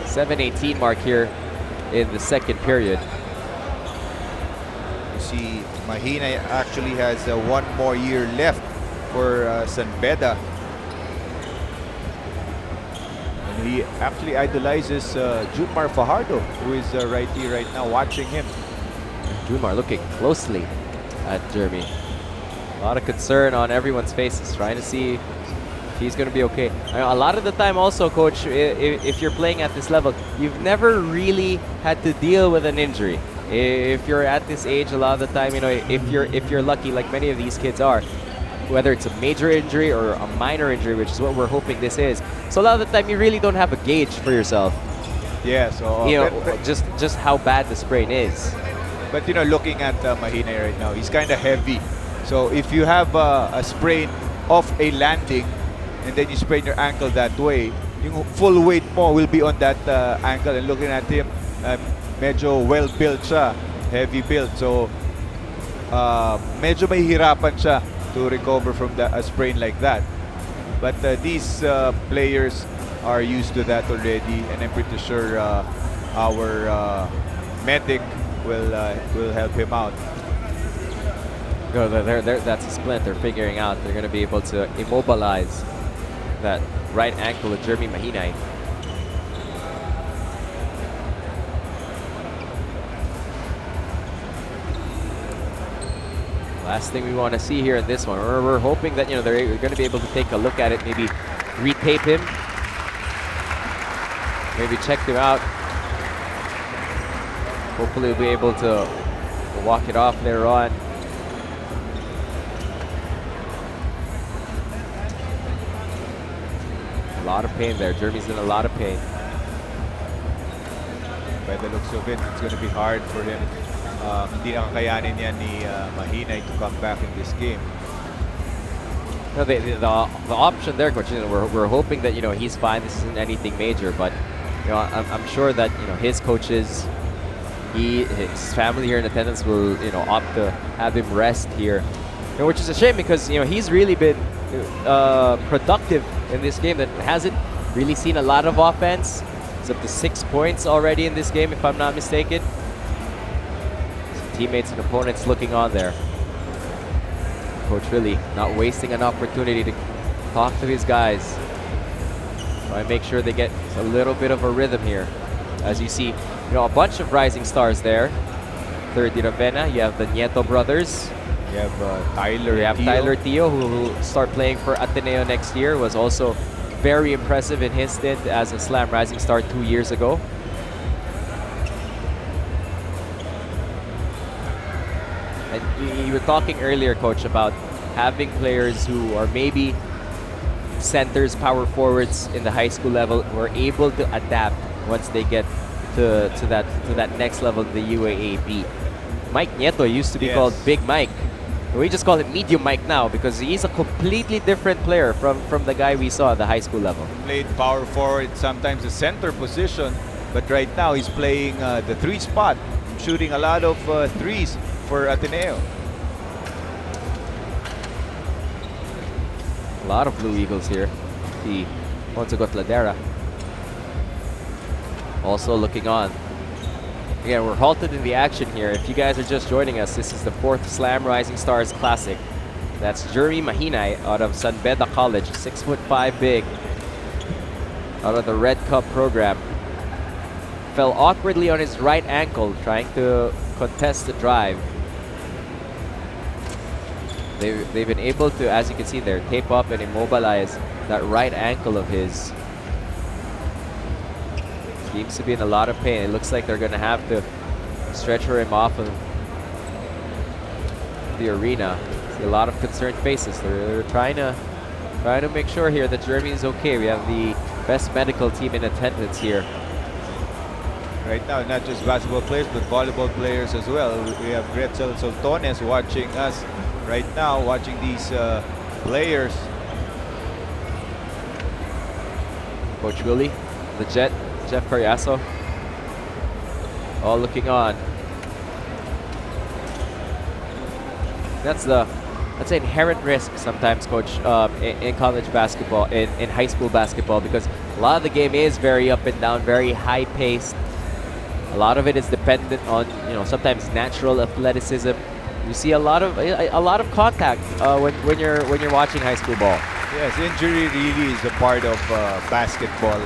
7:18 mark here in the second period. You see, Mahina actually has 1 more year left for San Beda. And he actually idolizes Junmar Fajardo, who is right here, right now, watching him. Junmar looking closely at Jeremy. A lot of concern on everyone's faces, trying to see if he's going to be okay. A lot of the time also, coach, if you're playing at this level, you've never really had to deal with an injury. If you're at this age, a lot of the time, you know, if you're lucky, like many of these kids are, whether it's a major injury or a minor injury, which is what we're hoping this is. So a lot of the time, you really don't have a gauge for yourself. Yeah, so You know, just how bad the sprain is. but you know, looking at Mahina right now, he's kind of heavy. So if you have a sprain off a landing and then you sprain your ankle that way, yung full weight mo will be on that ankle. And looking at him, medyo well-built siya, heavy build. So medyo mahihirapan siya to recover from a sprain like that. But these players are used to that already, and I'm pretty sure our medic will help him out. That's a splint they're figuring out. They're going to be able to immobilize that right ankle of Jeremy Mahinay. Last thing we want to see here in this one. We're hoping that, you know, they're going to be able to take a look at it, maybe retape him, maybe check him out. Hopefully we'll be able to walk it off later on. A lot of pain there. Jeremy's in a lot of pain. By the looks of it, it's going to be hard for him. Hindi na kakayanin yan ni Mahinay to come back in this game. No, the option there, coach, you know, we're hoping that, you know, he's fine. This isn't anything major, but, you know, I'm sure that, you know, his coaches, his family here in attendance will, you know, opt to have him rest here, you know, which is a shame because, you know, he's really been productive in this game. That hasn't really seen a lot of offense. It's up to 6 points already in this game, if I'm not mistaken. Teammates and opponents looking on there. Coach really not wasting an opportunity to talk to his guys. Try and make sure they get a little bit of a rhythm here. As you see, you know, a bunch of rising stars there. Third Ravenna, you have the Nieto brothers. You have Tyler. You have Tyler Tio, who will start playing for Ateneo next year. Was also very impressive in his stint as a Slam Rising Star 2 years ago. And you were talking earlier, Coach, about having players who are maybe centers, power forwards in the high school level who are able to adapt once they get to that next level of the UAAP. Mike Nieto used to be called Big Mike. We just call him Medium Mike now because he's a completely different player from the guy we saw at the high school level. Played power forward, sometimes the center position, but right now he's playing the 3 spot, shooting a lot of threes for Ateneo. A lot of Blue Eagles here. The Ponsagot Ladera also looking on. Again, we're halted in the action here. If you guys are just joining us, this is the 4th Slam Rising Stars Classic. That's Jeremy Mahinay out of San Beda College, 6'5" big, out of the Red Cup program. Fell awkwardly on his right ankle trying to contest the drive. They've been able to, as you can see there, tape up and immobilize that right ankle of his. Seems to be in a lot of pain. It looks like they're going to have to stretcher him off of the arena. See a lot of concerned faces. They're trying to make sure here that Jeremy is okay. We have the best medical team in attendance here. Right now, not just basketball players, but volleyball players as well. We have Gretzel Soltones watching us right now, watching these players. Coach Willie, the Jet, Jeff Carriaso, all looking on. That's the inherent risk sometimes, Coach, in college basketball, in high school basketball, because a lot of the game is very up and down, very high paced. A lot of it is dependent on, you know, sometimes natural athleticism. You see a lot of contact when you're watching high school ball. Yes, injury really is a part of basketball,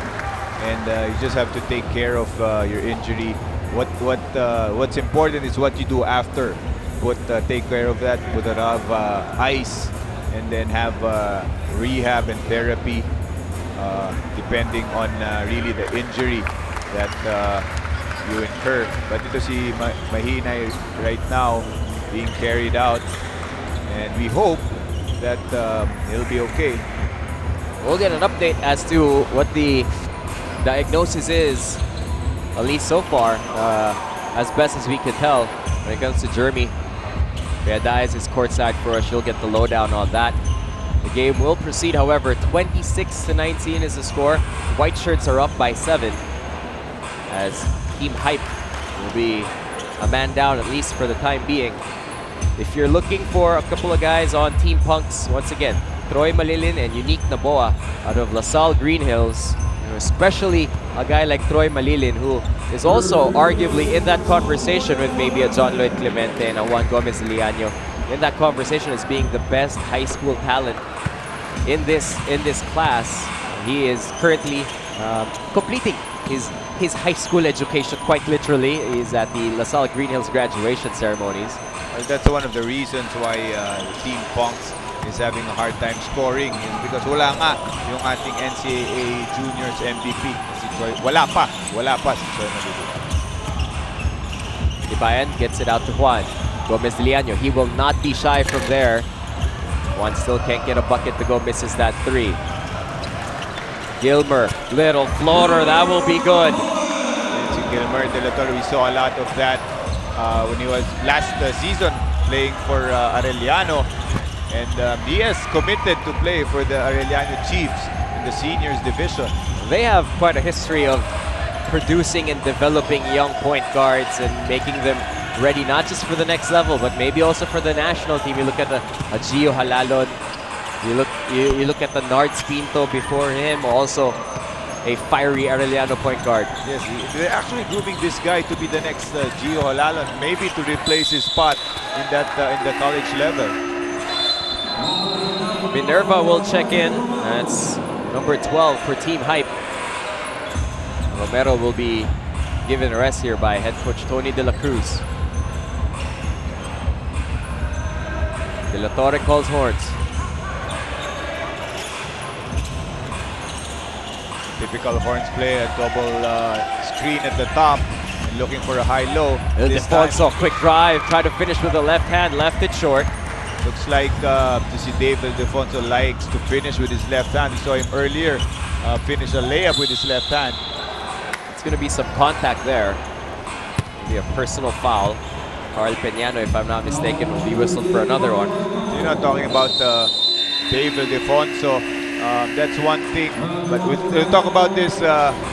and you just have to take care of your injury. What's important is what you do after. Take care of that. Put it on ice, and then have rehab and therapy, depending on really the injury that you incur. But ito si Mahinay right now being carried out, and we hope that he'll be okay. We'll get an update as to what the diagnosis is, at least so far, as best as we can tell when it comes to Jeremy. Diaz is courtside for us. She'll get the lowdown on that. The game will proceed, however. 26-19 is the score. White shirts are up by 7, as Team Hype will be a man down, at least for the time being. If you're looking for a couple of guys on Team Punks, once again, Troy Malilin and Unique Naboa out of LaSalle Green Hills, especially a guy like Troy Malilin, who is also arguably in that conversation with maybe a John Lloyd Clemente and a Juan Gomez Liano, in that conversation as being the best high school talent in this class. He is currently completing his high school education quite literally. He's at the LaSalle Green Hills graduation ceremonies. Well, that's one of the reasons why Team Punks is having a hard time scoring, is because wala nga yung ating NCAA Juniors MVP. Si Troy, wala pa si Troy Malulu. Ibayan gets it out to Juan. Gomez de Leaño, he will not be shy from there. Juan still can't get a bucket to go, misses that three. Gilmer, little floater, that will be good. And si Gilmer De La Torre, we saw a lot of that when he was last season playing for Arellano. And he has committed to play for the Arellano Chiefs in the seniors division. They have quite a history of producing and developing young point guards and making them ready not just for the next level, but maybe also for the national team. You look at a Gio Halalon, you look at the Nards Pinto before him, also a fiery Arellano point guard. Yes, they're actually grooming this guy to be the next Gio Halalon, maybe to replace his spot in the college level. Minerva will check in. That's number 12 for Team Hype. Romero will be given a rest here by head coach Tony De La Cruz. De La Torre calls horns. Typical Horns play, a double screen at the top, looking for a high-low. Ildefonso, quick drive, try to finish with the left hand, left it short. Looks like to see Dave Ildefonso likes to finish with his left hand. We saw him earlier finish a layup with his left hand. It's going to be some contact there. Maybe a personal foul. Carl Peñano, if I'm not mistaken, will be whistled for another one. You know, talking about Dave Ildefonso, that's one thing, but we'll talk about this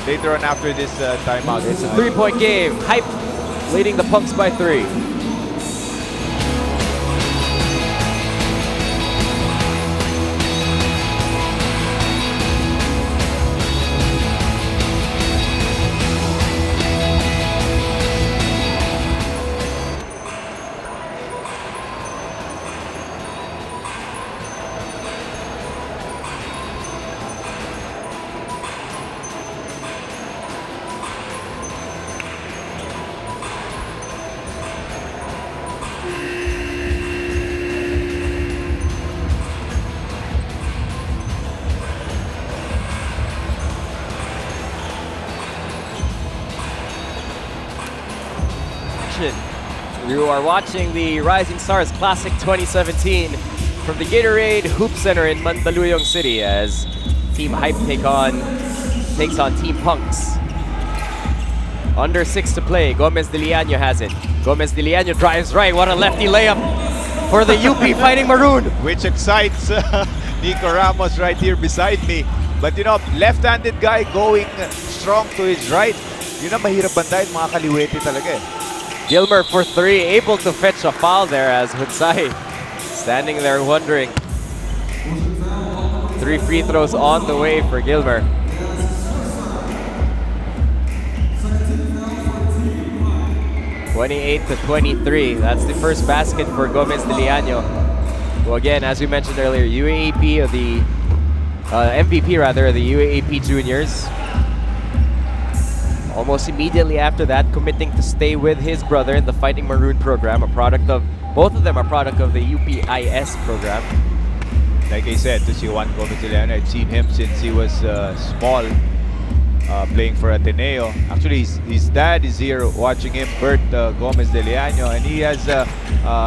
later on after this timeout. It's a three-point game. Hype leading the Punks by 3. You are watching the Rising Stars Classic 2017 from the Gatorade Hoop Center in Mandaluyong City as Team Hype takes on Team Punks. Under 6 to play. Gomez de Leaño has it. Gomez de Leaño drives right. What a lefty layup for the UP Fighting Maroon. Which excites Nico Ramos right here beside me. But you know, left-handed guy going strong to his right. Yun ang mahirap bantayan, mga kaliwete talaga eh. Gilmer for 3, able to fetch a foul there as Hunsay standing there wondering. 3 free throws on the way for Gilmer. (28-23). That's the first basket for Gomez de Leaño. Well, again, as we mentioned earlier, UAAP, the MVP rather, of the UAAP Juniors. Almost immediately after that, committing to stay with his brother in the Fighting Maroon program, both of them are product of the UPIS program. Like I said, to see Juan Gomez de Leaño, I've seen him since he was small, playing for Ateneo. Actually, his dad is here watching him, Bert Gomez de Leaño, and he has,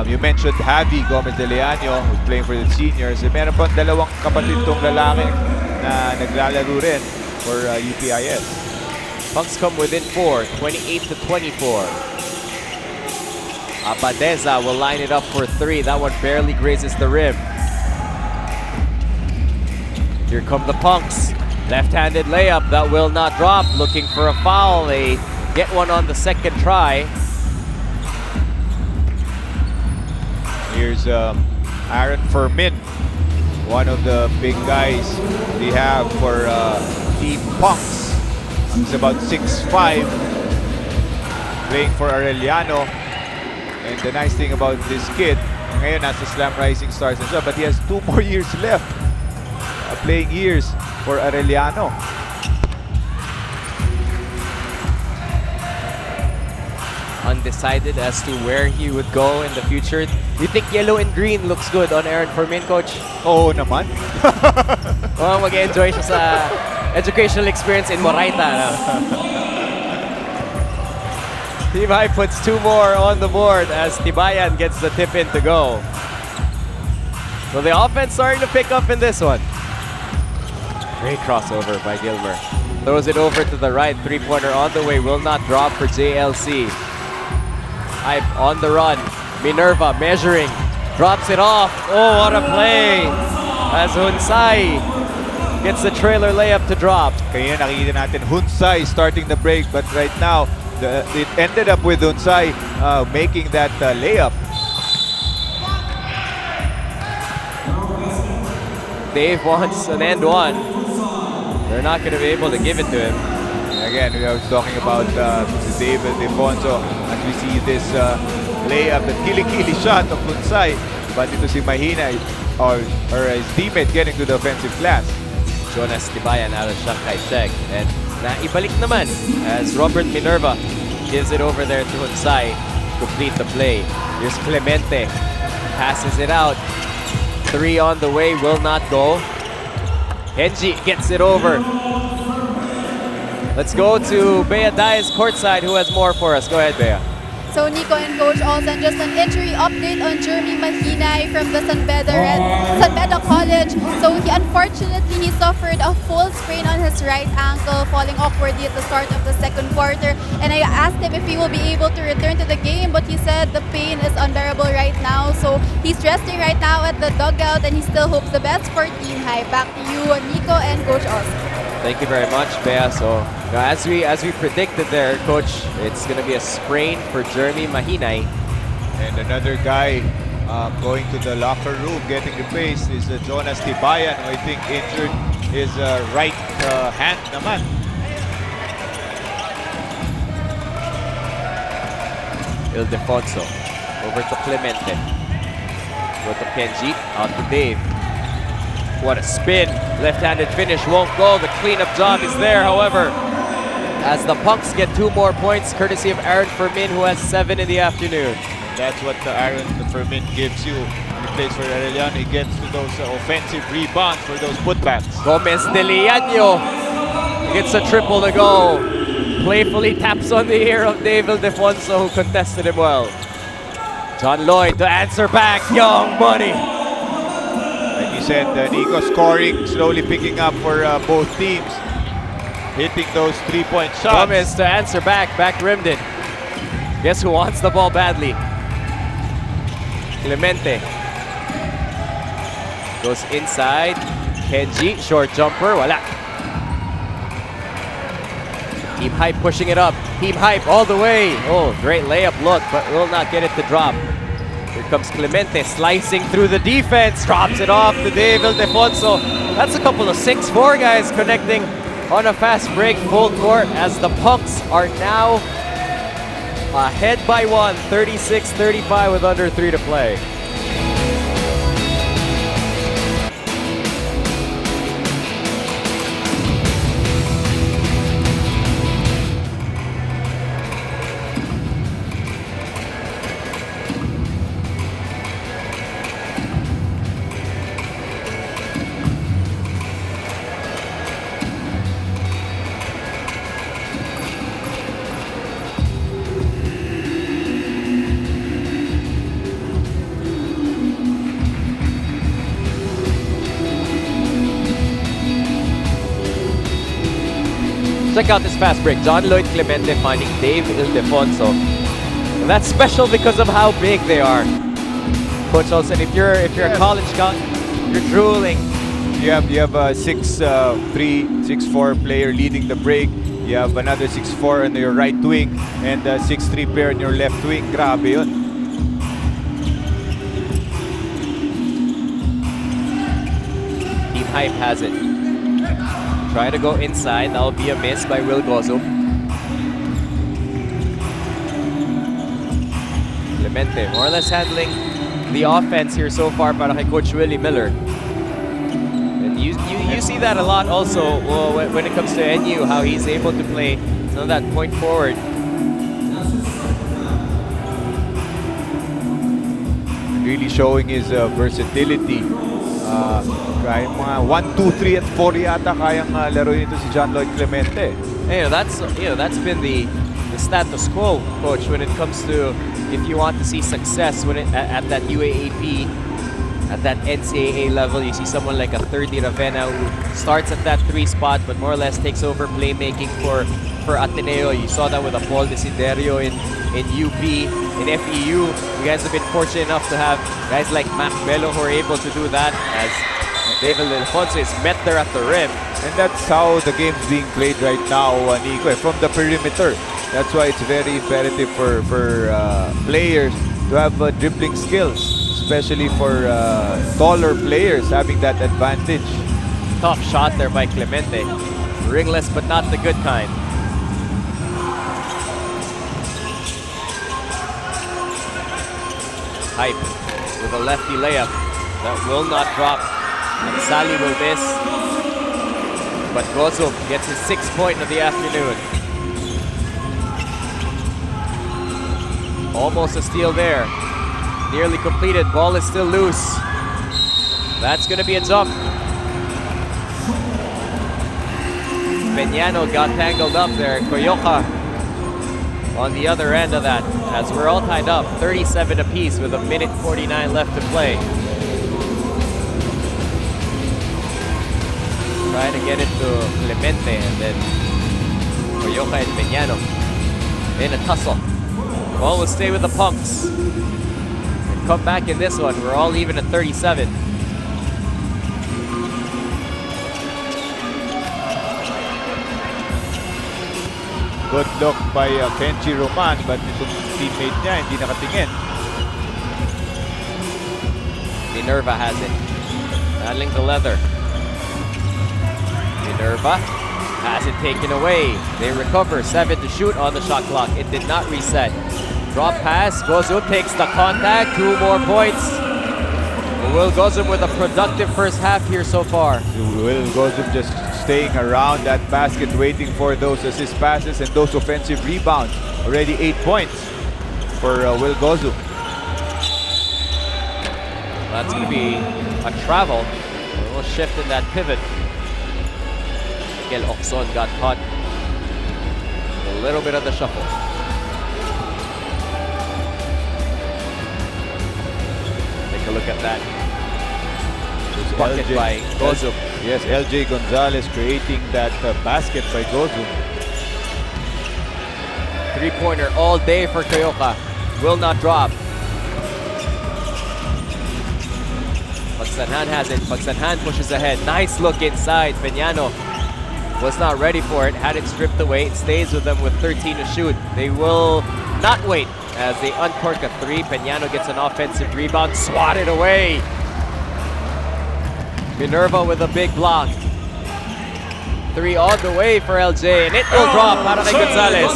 you mentioned Javi Gomez de Leaño, who's playing for the seniors. Meron pang dalawang kapatid tong lalaki na naglalaro rin for UPIS. Punks come within 4, 28-24. Abadeza will line it up for 3. That one barely grazes the rim. Here come the Punks. Left-handed layup that will not drop. Looking for a foul. They get one on the second try. Here's Aaron Fermin, one of the big guys we have for Team Punks. He's about 6'5", playing for Arellano. And the nice thing about this kid, ngayon nasa Slam Rising Stars na siya, but he has 2 more years left playing years for Arellano. Undecided as to where he would go in the future. You think yellow and green looks good on Aaron Fermin, Coach? Oo naman. Oh, mag-enjoy siya sa educational experience in Moraita. No? Team High puts 2 more on the board as Tibayan gets the tip in to go. So the offense starting to pick up in this one. Great crossover by Gilmer. Throws it over to the right. 3-pointer on the way. Will not drop for JLC. Hype on the run. Minerva measuring. Drops it off. Oh, what a play. As Hunsai gets the trailer layup to drop. Kaya nakikita natin Hunsai starting the break, but right now it ended up with Hunsai making that layup. Dave wants an end one. They're not going to be able to give it to him. Again, I was talking about David Defonso as we see this layup, the kili-kili shot of Hunsai, but ito si Mahina or his teammate getting to the offensive glass. Jonas Tibayan out of Shanghai check. And naibalik naman as Robert Minerva gives it over there to Hunsai to complete the play. Here's Clemente. Passes it out. 3 on the way, will not go. Henji gets it over. Let's go to Bea Diaz courtside, who has more for us. Go ahead, Bea. So Nico and Coach Olsen, just an injury update on Jeremy Mahinay from the San Beda College. So unfortunately, he suffered a full sprain on his right ankle, falling awkwardly at the start of the second quarter. And I asked him if he will be able to return to the game, but he said the pain is unbearable right now. So he's resting right now at the dugout, and he still hopes the best for Team High. Back to you, Nico and Coach Olsen. Thank you very much, Bea. So as we predicted there, Coach, it's going to be a sprain for Jeremy Mahinay. And another guy going to the locker room, getting replaced is Jonas Tibayan, who I think injured his right hand naman. Ildefonso over to Clemente. Go to Kenji, out to Dave. What a spin. Left-handed finish won't go. The cleanup job is there, however, as the Punks get 2 more points, courtesy of Aaron Fermin, who has 7 in the afternoon. That's what Aaron Fermin gives you when he plays for Arellano. He gets to those offensive rebounds for those putbacks. Gomez de Leaño gets a triple to go. Playfully taps on the ear of Dave Ildefonso, who contested him well. John Lloyd to answer back. Young Money. Like you said, Nico scoring, slowly picking up for both teams. Hitting those 3-point shots. Gomez to answer back rimmed it. Guess who wants the ball badly? Clemente. Goes inside. Kenji, short jumper, wala. Team Hype pushing it up. Team Hype all the way. Oh, great layup look, but will not get it to drop. Here comes Clemente slicing through the defense. Drops it off to Dave Ildefonso. That's a couple of 6'4" guys connecting on a fast break full court as the Punks are now ahead by 1, 36-35 with under 3 to play. Check out this fast break. John Lloyd Clemente finding Dave Ildefonso. And that's special because of how big they are. Coach Olsen, if you're a college scout, you're drooling. You have a 6'3", 6'4" player leading the break. You have another 6'4" on your right wing and a 6'3" player on your left wing. Grabe yun. Team Hype has it. Try to go inside. That will be a miss by Will Gozum. Clemente more or less handling the offense here so far para kay Coach Willie Miller. And You see that a lot also when it comes to NU, how he's able to play some of that point forward. Really showing his versatility. Kaya mga 1, 2, 3, and 4 yata kayang laruin ito si John Lloyd Clemente. And, that's been the status quo, coach, when it comes to if you want to see success at that UAAP, at that NCAA level. You see someone like a Thirdy Ravenna who starts at that 3 spot but more or less takes over playmaking for Ateneo. You saw that with a Paul Desiderio in UP, in FEU. You guys have been fortunate enough to have guys like Mac Melo who are able to do that, as David Alfonso is met there at the rim. And that's how the game's being played right now, Nico, from the perimeter. That's why it's very imperative for players to have dribbling skills, especially for taller players having that advantage. Tough shot there by Clemente. Ringless, but not the good kind. Hype with a lefty layup that will not drop. And Sally will miss. But Gozo gets his 6th point of the afternoon. Almost a steal there. Nearly completed. Ball is still loose. That's going to be a jump. Peñano got tangled up there. Coyoca on the other end of that, as we're all tied up, 37 apiece with 1:49 left to play. Trying to get it to Clemente, and then Coyoca and Peñano in a tussle. Ball will stay with the Punks. And come back in this one. We're all even at 37. Good look by Kenji Roman, but itong teammate niya hindi nakatingin. Minerva has it. Battling the leather. Minerva has it taken away. They recover. 7 to shoot on the shot clock. It did not reset. Drop pass. Gozo takes the contact. 2 more points. Will Gozum with a productive first half here so far. Will Gozum just staying around that basket, waiting for those assist passes and those offensive rebounds. Already 8 points for Will Gozum. That's going to be a travel. A little shift in that pivot. Miguel Oxon got caught. A little bit of the shuffle. Take a look at that. Bucket by Gozum. Yes, LJ Gonzalez creating that basket by Gozum. 3-pointer all day for Coyoca. Will not drop. Pagsanhan has it. Pagsanhan pushes ahead. Nice look inside. Peñano was not ready for it. Had it stripped away. It stays with them with 13 to shoot. They will not wait as they uncork a 3. Peñano gets an offensive rebound. Swatted away. Minerva with a big block. 3 all the way for LJ, and it will drop para kay Gonzalez.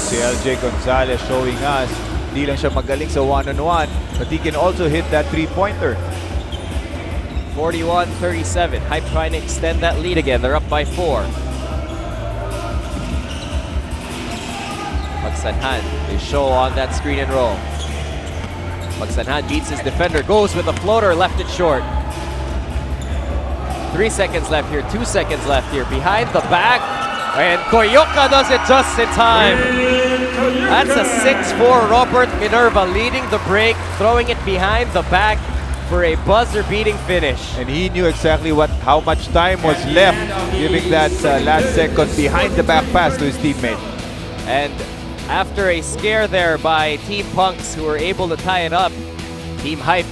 Si LJ Gonzalez showing us, hindi lang siya magaling sa one-on-one, but he can also hit that 3-pointer. 41-37. Hype trying to extend that lead again. They're up by 4. Pagsanhan, they show on that screen and roll. Pagsanhan beats his defender, goes with a floater, left it short. 3 seconds left here, 2 seconds left here. Behind the back, and Coyoca does it just in time. That's a 6'4" Robert Minerva leading the break, throwing it behind the back for a buzzer-beating finish. And he knew exactly how much time was left, giving that last second behind the back pass to his teammate. And after a scare there by Team Punks, who were able to tie it up, Team Hype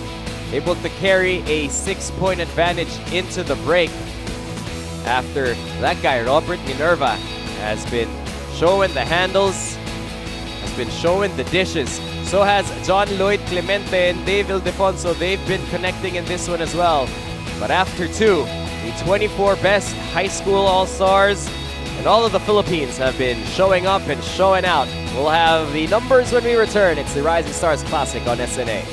able to carry a 6-point advantage into the break after that guy, Robert Minerva, has been showing the handles, has been showing the dishes. So has John Lloyd Clemente and Dave Ildefonso. They've been connecting in this one as well. But after 2, the 24 best high school all-stars and all of the Philippines have been showing up and showing out. We'll have the numbers when we return. It's the Rising Stars Classic on SNA.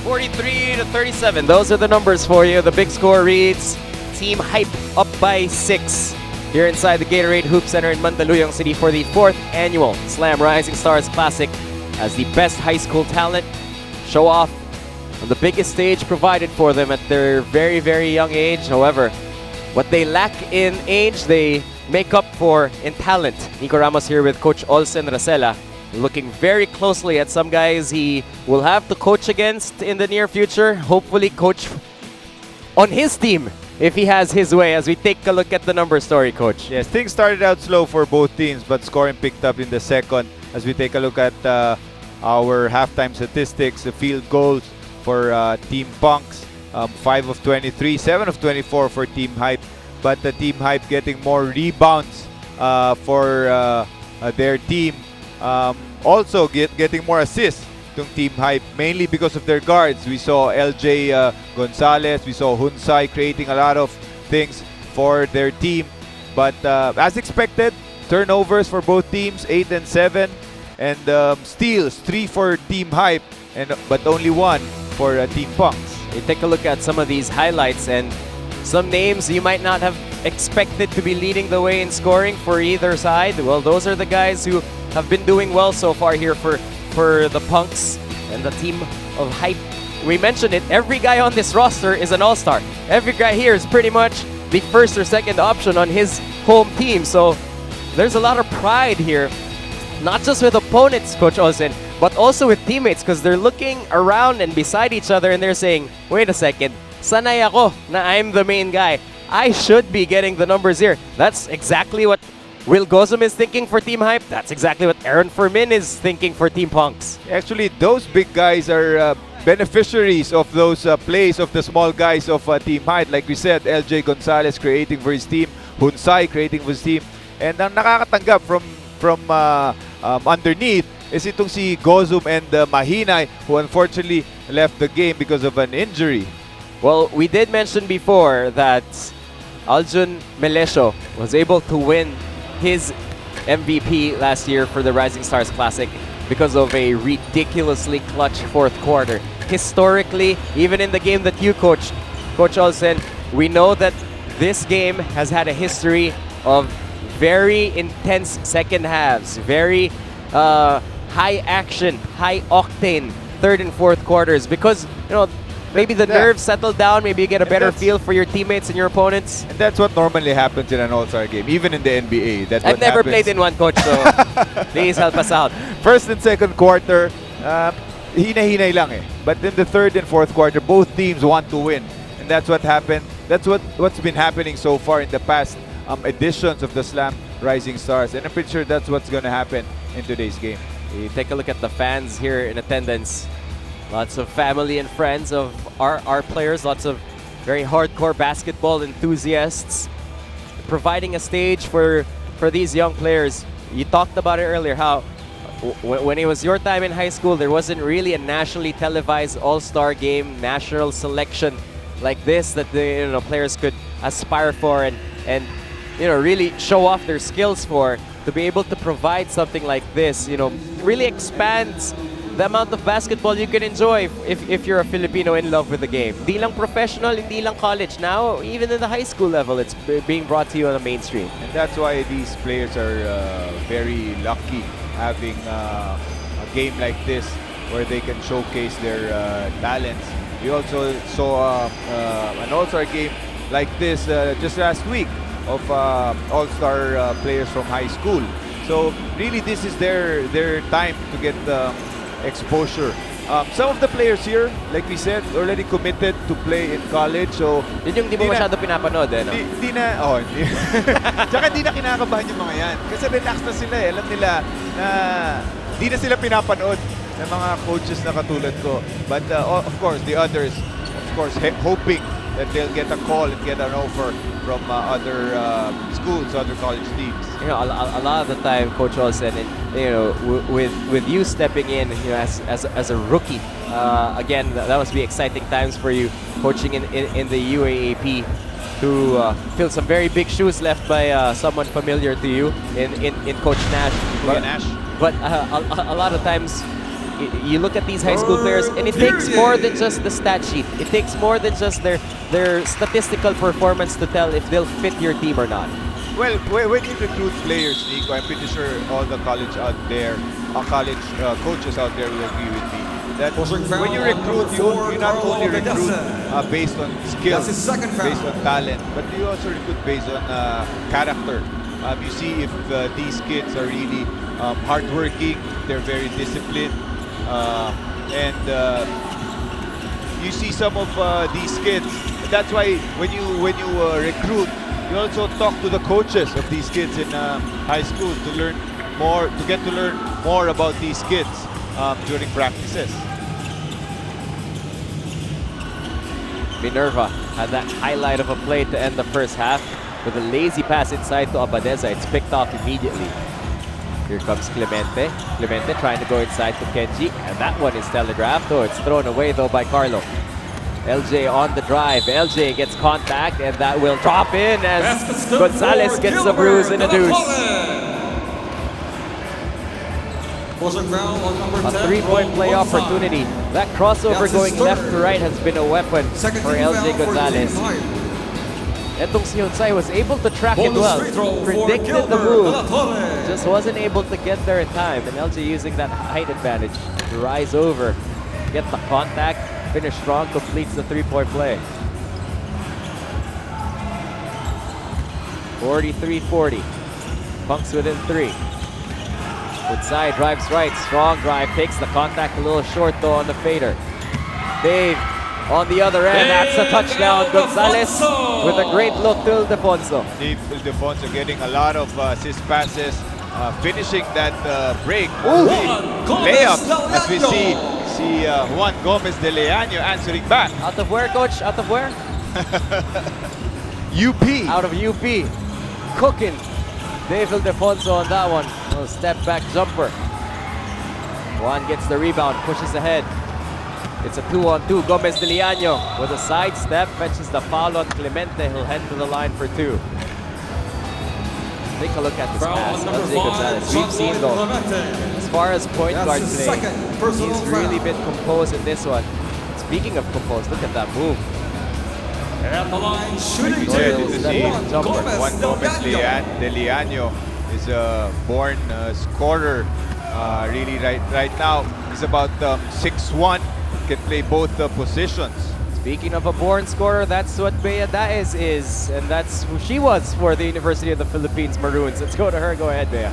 43-37. Those are the numbers for you. The big score reads Team Hype up by 6 here inside the Gatorade Hoop Center in Mandaluyong City for the 4th annual Slam Rising Stars Classic, as the best high school talent show off on the biggest stage provided for them at their very, very young age. However, what they lack in age, they make up for in talent. Nico Ramos here with Coach Olsen Racela, looking very closely at some guys he will have to coach against in the near future. Hopefully coach on his team if he has his way, as we take a look at the number story, Coach. Yes, things started out slow for both teams, but scoring picked up in the second. As we take a look at our halftime statistics, the field goals for Team Punks, 5 of 23, 7 of 24 for Team Hype. But the Team Hype getting more rebounds for their team. Also getting more assists to Team Hype, mainly because of their guards. We saw LJ Gonzalez, we saw Hunsai creating a lot of things for their team. But as expected, turnovers for both teams, 8 and 7. And steals, 3 for Team Hype, but only 1 for Team Punks. You take a look at some of these highlights, and some names you might not have expected to be leading the way in scoring for either side. Well, those are the guys who have been doing well so far here for the Punks and the team of Hype. We mentioned it, every guy on this roster is an all-star. Every guy here is pretty much the first or second option on his home team. So there's a lot of pride here, not just with opponents, Coach Olsen, but also with teammates, because they're looking around and beside each other and they're saying, wait a second, sanay ako na I'm the main guy. I should be getting the numbers here. That's exactly what Will Gozum is thinking for Team Hype. That's exactly what Aaron Fermin is thinking for Team Punks. Actually, those big guys are beneficiaries of those plays of the small guys of Team Hype. Like we said, LJ Gonzalez creating for his team, Hunsai creating for his team. And ang nakakatanggap from underneath is itong si Gozum and Mahinay, who unfortunately left the game because of an injury. Well, we did mention before that Aljun Melesio was able to win his MVP last year for the Rising Stars Classic because of a ridiculously clutch fourth quarter. Historically, even in the game that you coached, Coach Olsen, we know that this game has had a history of very intense second halves, very high action, high octane third and fourth quarters, because maybe the nerves settle down, maybe you get a better feel for your teammates and your opponents. And that's what normally happens in an all-star game, even in the NBA. That's I've what never happens. played in one, Coach, so please help us out. First and second quarter, hina-hinay lang eh. But in the third and fourth quarter, both teams want to win. And that's what happened. That's what's been happening so far in the past editions of the Slam Rising Stars. And I'm pretty sure that's what's going to happen in today's game. You take a look at the fans here in attendance. Lots of family and friends of our players, lots of very hardcore basketball enthusiasts, providing a stage for these young players. You talked about it earlier, how when it was your time in high school, there wasn't really a nationally televised all-star game, national selection like this that the players could aspire for and really show off their skills for. To be able to provide something like this, really expands the amount of basketball you can enjoy if you're a Filipino in love with the game. Hindi lang professional, hindi lang college. Now, even in the high school level, it's being brought to you on the mainstream. And that's why these players are very lucky having a game like this where they can showcase their talents. We also saw an all-star game like this just last week of all-star players from high school. So really, this is their time to get exposure. Some of the players here, like we said, already committed to play in college. So Yun yung di mo masyado pinapanood, no? Hindi na, hindi. Tsaka hindi na kinakabahan yung mga yan. Kasi relax na sila eh. Alam nila na hindi na sila pinapanood ng mga coaches na katulad ko. But of course, the others, of course, hoping that they'll get a call and get an offer from other schools, other college teams. A lot of the time, Coach Olsen, with you stepping in, as a rookie, again, that must be exciting times for you, coaching in the UAAP, to fill some very big shoes left by someone familiar to you in Coach Nash. Nash. But a lot of times, you look at these high school players, and it takes more than just the stat sheet. It takes more than just their statistical performance to tell if they'll fit your team or not. Well, when you recruit players, Nico, I'm pretty sure all the college coaches out there will agree with me that when you recruit, you not only recruit based on skills, based on talent, but you also recruit based on character. You see if these kids are really hardworking, they're very disciplined, and you see some of these kids. That's why when you recruit, you also talk to the coaches of these kids in high school to learn more, to get to learn more about these kids during practices. Minerva had that highlight of a play to end the first half with a lazy pass inside to Abadeza. It's picked off immediately. Here comes Clemente. Clemente trying to go inside to Kenji, and that one is telegraphed. Oh, it's thrown away though by Carlo. LJ on the drive. LJ gets contact, and that will drop in as Gonzalez gets a bruise and a deuce. A three-point play opportunity. That crossover going left to right has been a weapon for LJ Gonzalez. Etong si Hunsai was able to track it well, predicted the move, just wasn't able to get there in time. And LJ using that height advantage to rise over, get the contact, finish strong, completes the three-point play. 43-40. Punks within 3. Hunsai drives right, strong drive, takes the contact a little short though on the fader. Dave on the other end, that's a touchdown. Gonzalez with a great look to Ildefonso. Dave Ildefonso getting a lot of assist passes, finishing that break. Layup, as we see Juan Gomez de Leaño answering back. Out of where, coach? Out of where? UP. Out of UP. Cooking. Dave Ildefonso on that one. A step back jumper. Juan gets the rebound, pushes ahead. It's a 2-on-2. Gomez de Leaño with a side step, fetches the foul on Clemente. He'll head to the line for 2. Take a look at this pass. LJ Gonzalez. We've seen though, as far as point guard play, he's really been composed in this one. Speaking of composed, look at that move. At the line, shooting Juan Gomez de Leaño is a born scorer. Really, right now, he's about 6'1", can play both positions. Speaking of a born scorer, that's what Bea Daez is, and that's who she was for the University of the Philippines Maroons. Let's go to her. Go ahead, Bea.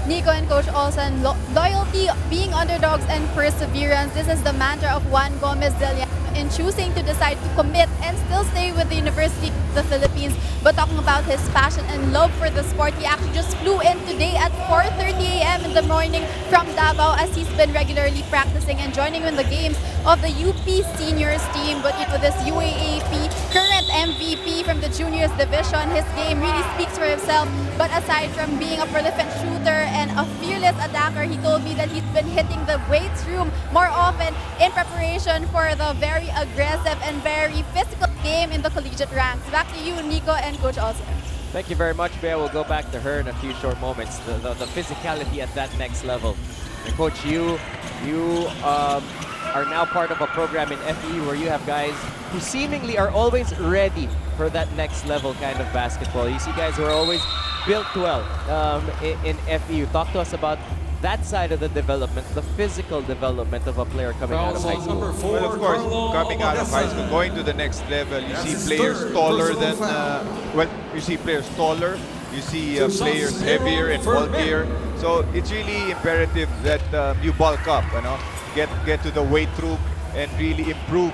Nico and Coach Olsen, loyalty, being underdogs, and perseverance. This is the mantra of Juan Gomez de Leaño in choosing to decide to commit and still stay with the University of the Philippines. But talking about his passion and love for the sport, he actually just flew in today at 4:30 a.m. in the morning from Davao, as he's been regularly practicing and joining in the games of the UP Seniors team. But with this UAAP current MVP from the juniors division, his game really speaks for himself. But aside from being a prolific shooter and a fearless attacker, he told me that he's been hitting the weights room more often in preparation for the very aggressive and very physical game in the collegiate ranks. Back to you, Nico and Coach Olsen. Thank you very much, Bea. We'll go back to her in a few short moments. The physicality at that next level. And Coach, you are now part of a program in FE where you have guys who seemingly are always ready for that next level kind of basketball. You see guys who are always built well in FEU. Talk to us about that side of the development, the physical development of a player coming out of high school. Well, of course, coming out of high school, going to the next level, you see players taller than, you see players taller, you see players heavier and bulkier. So it's really imperative that you bulk up, you know, get to the weight room and really improve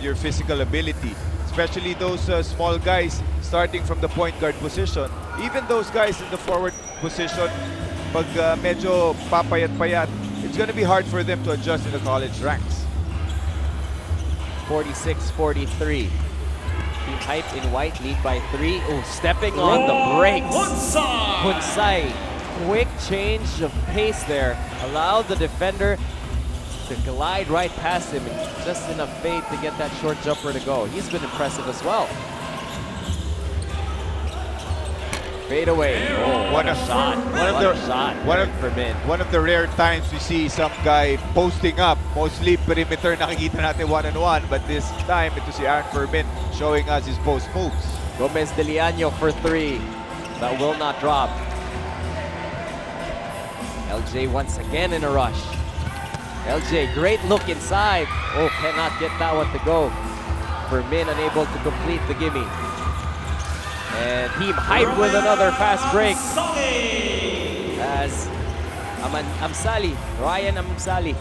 your physical ability. Especially those small guys starting from the point guard position. Even those guys in the forward position, pag medyo papayat-payat, it's going to be hard for them to adjust in the college ranks. 46-43. Team Hype in white lead by 3. Oh, stepping on the brakes. Hunsai. Quick change of pace there. Allowed the defender to glide right past him, and just enough fade to get that short jumper to go. He's been impressive as well. Fade away. Oh, what a shot. What a shot. One of the rare times we see some guy posting up. Mostly perimeter nakikita natin one-on-one, but this time ito si Aaron Fermin showing us his post moves. Gomez de Leaño for 3. That will not drop. LJ once again in a rush. LJ, great look inside. Oh, cannot get that one to go. Fermin unable to complete the gimme. And team hype with another fast break. As Ryan Amsali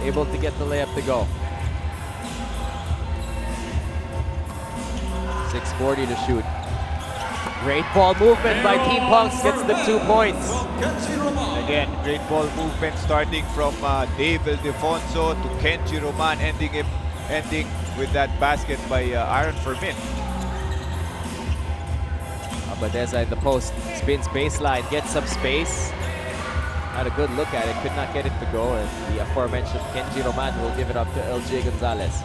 able to get the layup to go. 6:40 to shoot. Great ball movement by Team Punks, gets the 2 points. Again, great ball movement starting from Dave Ildefonso to Kenji Roman, ending with that basket by Aaron Fermin. Abadeza in the post, spins baseline, gets some space. Had a good look at it, could not get it to go, and the aforementioned Kenji Roman will give it up to LJ Gonzalez.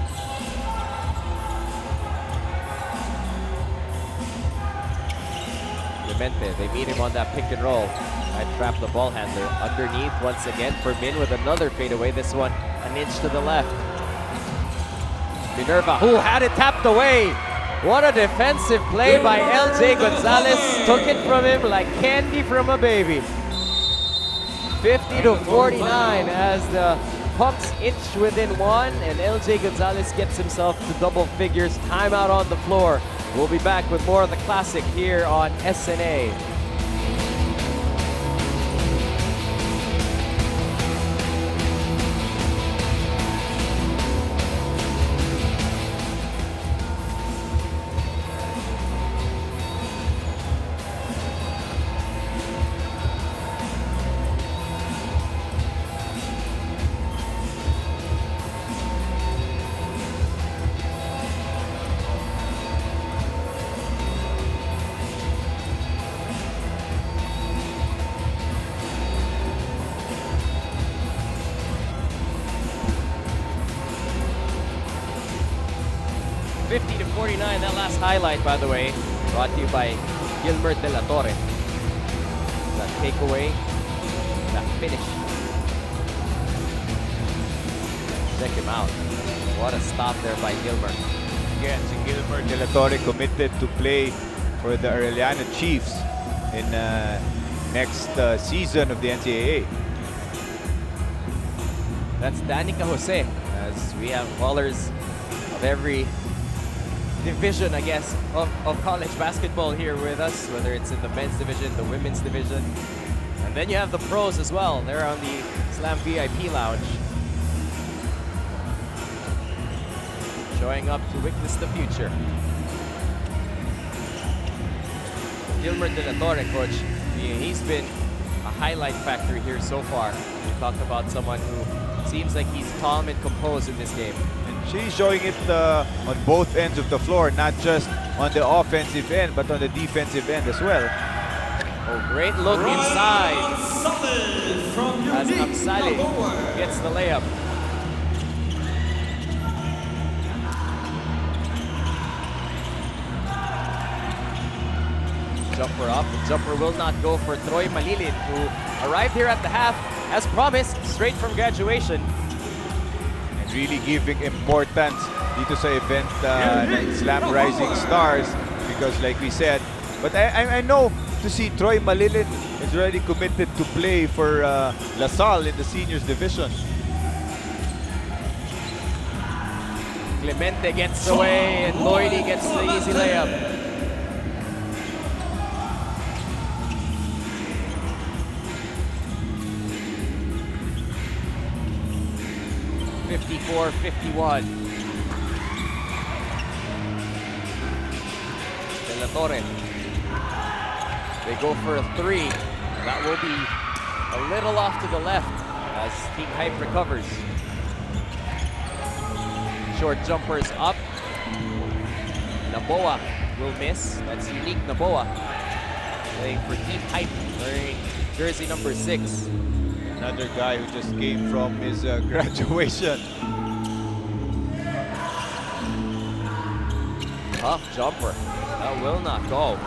Clemente, they meet him on that pick and roll. I trap the ball handler underneath once again. Fermin with another fadeaway, this one an inch to the left. Minerva, who had it tapped away. What a defensive play by LJ Gonzalez. Took it from him like candy from a baby. 50 to 49 as the Punks inch within 1, and LJ Gonzalez gets himself to double figures. Timeout on the floor. We'll be back with more of the classic here on SNA. That last highlight, by the way, brought to you by Gilbert De La Torre. That takeaway, that finish. Check him out. What a stop there by Gilbert. Yes, Gilbert De La Torre committed to play for the Arellano Chiefs in next season of the NCAA. That's Danica Jose, as we have callers of every division, I guess, of college basketball here with us, whether it's in the men's division, the women's division. And then you have the pros as well. They're on the Slam VIP lounge. Showing up to witness the future. Gilbert De La Torre, coach, he's been a highlight factor here so far. We talked about someone who seems like he's calm and composed in this game. She's showing it on both ends of the floor, not just on the offensive end, but on the defensive end as well. Oh, great look inside as Amsali gets the layup. Jumper up, the jumper will not go for Troy Malilin, who arrived here at the half, as promised, straight from graduation. Really giving importance dito sa event ng Slam Rising Stars, because like we said, but I know to see Troy Malilin is already committed to play for LaSalle in the seniors division. Clemente gets away and Lloydie gets the easy layup. (54-51). De La Torre. They go for a 3. That will be a little off to the left as Team Hype recovers. Short jumpers up. Naboa will miss. That's Unique Naboa playing for Team Hype, wearing jersey number 6. Another guy who just came from his graduation. Tough jumper. That will not go.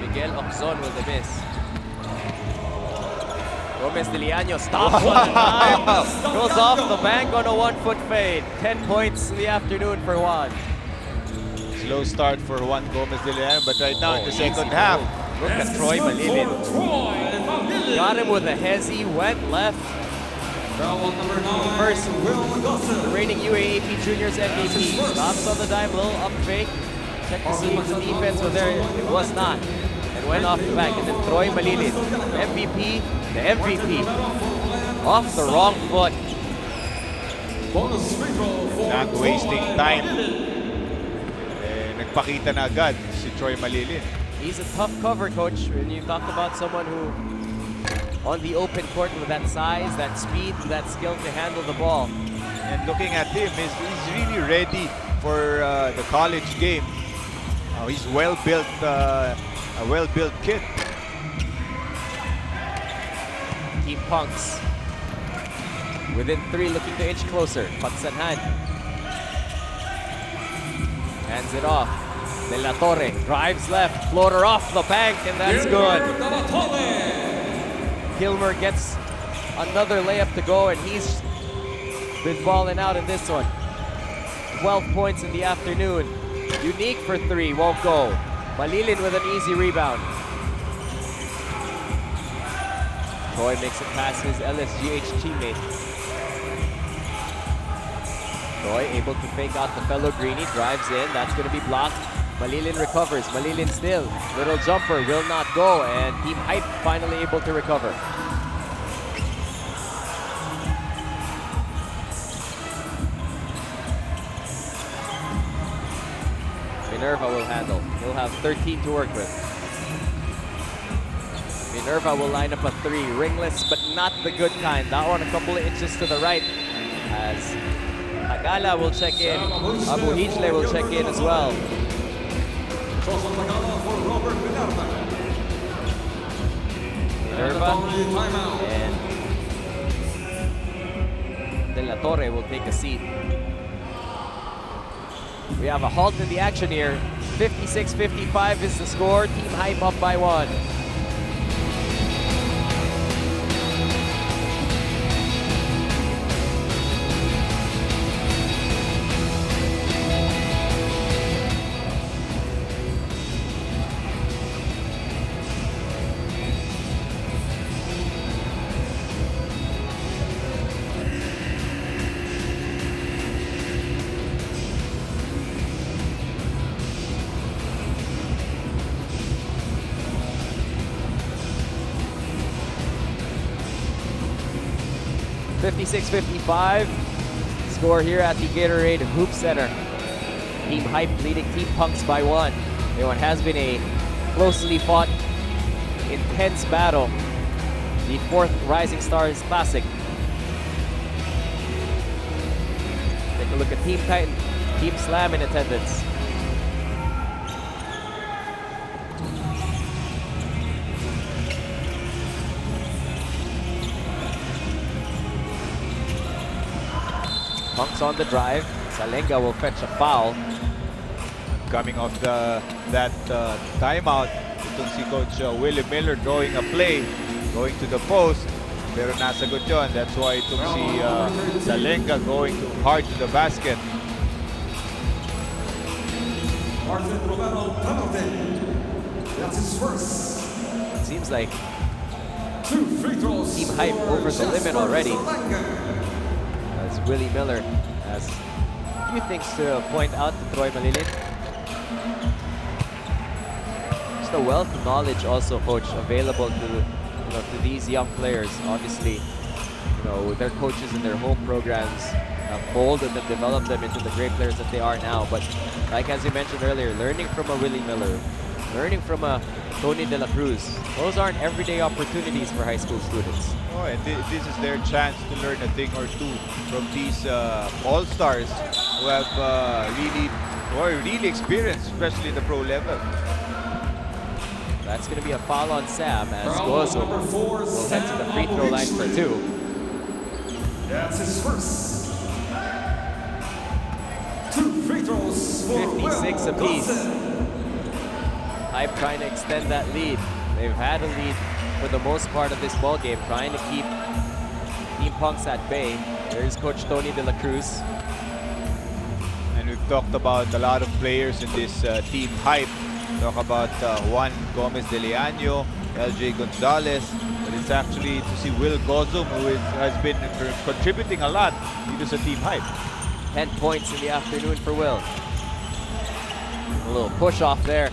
Big Miguel Oczon with the miss. Gomez de Leaño stops on the top. Goes off the bank on a 1-foot fade. 10 points in the afternoon for Juan. Slow start for Juan Gomez de Leon, but right now in the second half, Look at Troy Malilin. Got him with a hezzy, went left. First, the reigning UAAP Juniors MVP. Stops on the dime, little up fake. Check to see if the defense was there. It was not. And went off the back. And then Troy Malilin, MVP, the MVP. Off the wrong foot. not wasting time. Nagpakita na agad si Troy Malilin. He's a tough cover, coach. When you talk about someone who, on the open court with that size, that speed, that skill to handle the ball. And looking at him, he's really ready for the college game. He's well-built, a well-built kid. Team Punks within 3, looking to inch closer. Pagsanhan hands it off. De La Torre drives left, floater off the bank, and that's good. Gilmer gets another layup to go, and he's been balling out in this one. 12 points in the afternoon. Unique for 3, won't go. Malilin with an easy rebound. Troy makes it past his LSGH teammate. Troy able to fake out the fellow greenie, drives in, that's going to be blocked. Malilin recovers, Malilin still. Little jumper will not go, and Team Hype finally able to recover. Minerva will handle. He'll have 13 to work with. Minerva will line up a 3. Ringless, but not the good kind. That one a couple of inches to the right. As Agala will check in. Abu Hijle will check in as well. Minerva and De La Torre will take a seat. We have a halt in the action here. 56-55 is the score. Team Hype up by 1. $56-55 score here at the Gatorade Hoop Center. Team Hype leading Team Punks by 1. It has been a closely fought, intense battle. The 4th Rising Stars Classic. Take a look at Team Titan, Team Slam in attendance. Punks on the drive. Salenga will fetch a foul. Coming off that timeout, itong si Coach Willie Miller drawing a play, going to the post. Pero nasagot yun. That's why itong si Salenga going hard to the basket. That's his first. It seems like 2 free throws. Team Hype over the limit already. As Willie Miller has a few things to point out to Troy Malilin. Just a wealth of knowledge also, Coach, available to these young players. Obviously, their coaches in their home programs have molded and developed them into the great players that they are now. But like as you mentioned earlier, learning from a Willie Miller, learning from a Tony De La Cruz, those aren't everyday opportunities for high school students. Oh, and this is their chance to learn a thing or two from these all-stars who have really experienced, especially the pro level. That's going to be a foul on Sam as Gozo will head to the free throw line for 2. That's his first. 2 free throws for 56 apiece. Hype trying to extend that lead. They've had a lead for the most part of this ball game, trying to keep Team Punks at bay. There's Coach Tony De La Cruz. And we've talked about a lot of players in this team hype. Talk about Juan Gomez de Leaño, LJ Gonzalez, but it's actually to see Will Gozum, who has been contributing a lot due to team hype. 10 points in the afternoon for Will. A little push off there.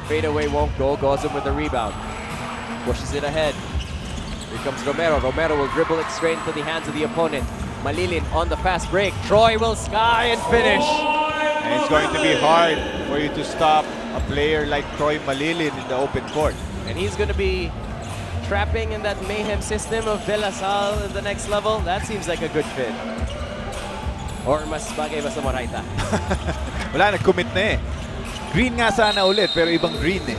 Fadeaway won't go. Gozum with the rebound. Pushes it ahead. Here comes Romero. Romero will dribble it straight into the hands of the opponent. Malilin on the fast break. Troy will sky and finish. And it's going to be hard for you to stop a player like Troy Malilin in the open court. And he's going to be trapping in that mayhem system of De La Salle at the next level. That seems like a good fit. Or mas bagay ba sa Moraita? Wala, nag-commit na eh. Green nga sana ulit, pero ibang green eh.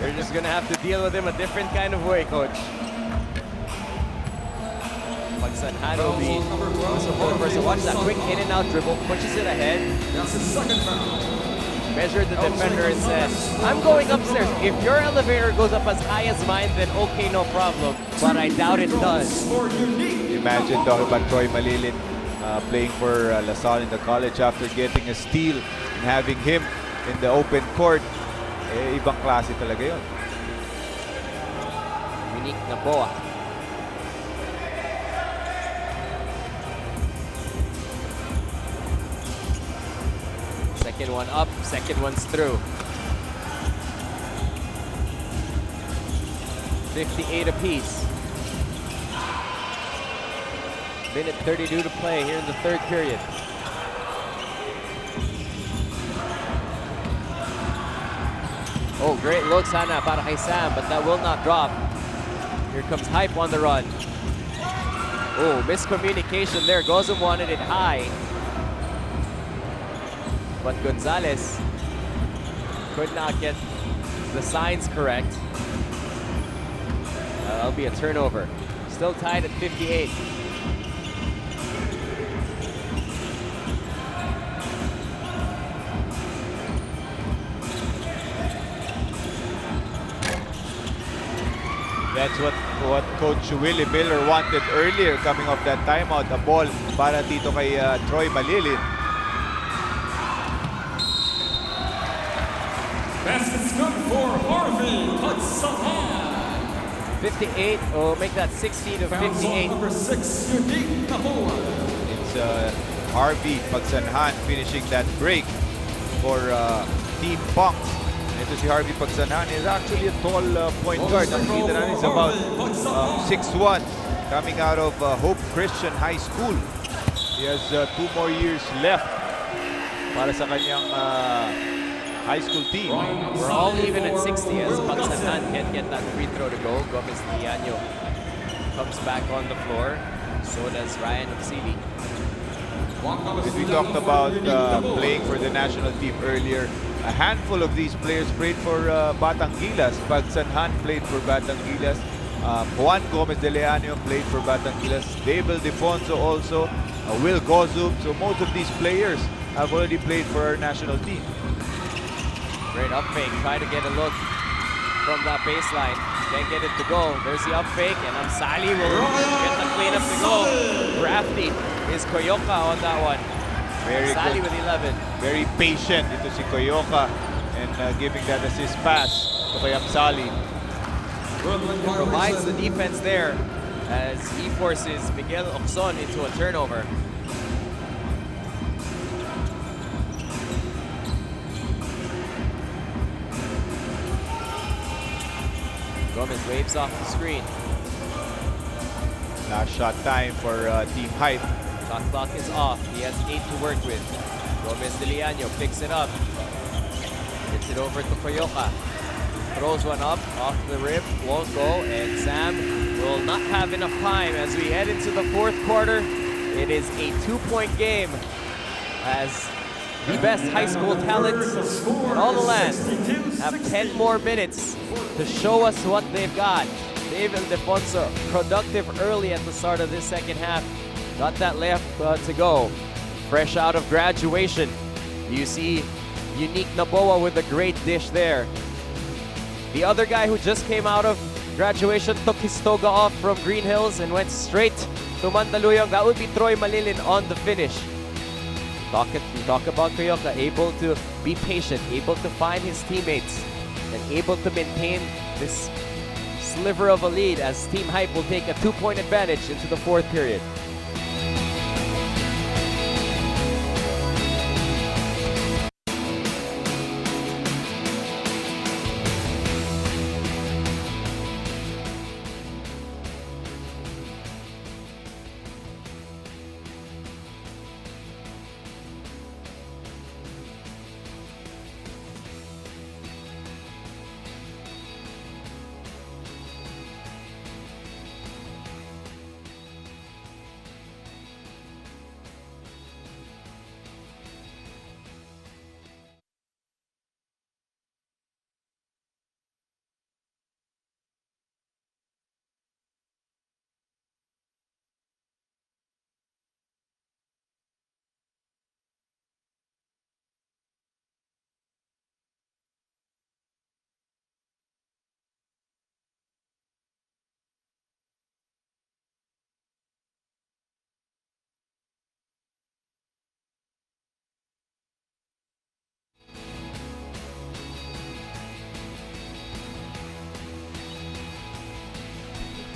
They're just going to have to deal with him a different kind of way, Coach. Pagsanhan will be the person. Watch that quick in and out dribble, pushes it ahead. Measured the defender and said, I'm going upstairs. If your elevator goes up as high as mine, then okay, no problem. But I doubt it does. Imagine talking about Troy Malilin playing for La Salle in the college after getting a steal and having him in the open court. Eh, ibang klase talaga yun. Unique na boa. Second one up, second one's through. 58 apiece. Minute 32 to play here in the third period. Oh, great look sana para kay Sam, but that will not drop. Here comes Hype on the run. Oh, miscommunication there. Gozum wanted it high. But Gonzalez could not get the signs correct. That'll be a turnover. Still tied at 58. That's what Coach Willie Miller wanted earlier coming off that timeout. A ball para dito kay Troy Malilin. Basket's good for Harvey Pagsanhan. 58, oh, make that 60 to 58. Number 6, Unique Napoa. It's Harvey Pagsanhan finishing that break for Team Punks. Ito si Harvey Pagsanhan is actually a tall point guard. Nakikita natin is about 6'1", coming out of Hope Christian High School. He has 2 more years left para sa kanyang high school team. We're all even at 60 as Pagsanhan can't get that free throw to go. Gomez Liaño comes back on the floor. So does Ryan Oxili. We talked about playing for the national team earlier. A handful of these players played for Batangilas. Pagsanhan played for Batangilas. Juan Gomez de Leaño played for Batangilas. David Defonso also. Will Gozum. So most of these players have already played for our national team. Great up fake. Try to get a look from that baseline. Can't get it to go. There's the up fake, and Amsali will get the cleanup to go. Crafty is Koyoka on that one. Very Amsali good. with 11. Very patient ito si Koyoka and giving that assist pass to kay Amsali. Provides the defense there as he forces Miguel Oxon into a turnover. Gomez waves off the screen. Last shot time for Team Hype. Shot clock is off. He has 8 to work with. Gomez de Leaño picks it up. Gets it over to Koyoka. Throws one up off the rim. Won't go. And Sam will not have enough time as we head into the fourth quarter. It is a 2-point game as the best high school talents in all the land have 10 more minutes to show us what they've got. Dave and Defonso productive early at the start of this second half. Got that left to go. Fresh out of graduation. You see Unique Naboa with a great dish there. The other guy who just came out of graduation took his toga off from Green Hills and went straight to Mandaluyong. That would be Troy Malilin on the finish. We talk about Coyoca, able to be patient, able to find his teammates, and able to maintain this sliver of a lead as Team Hype will take a 2-point advantage into the fourth period.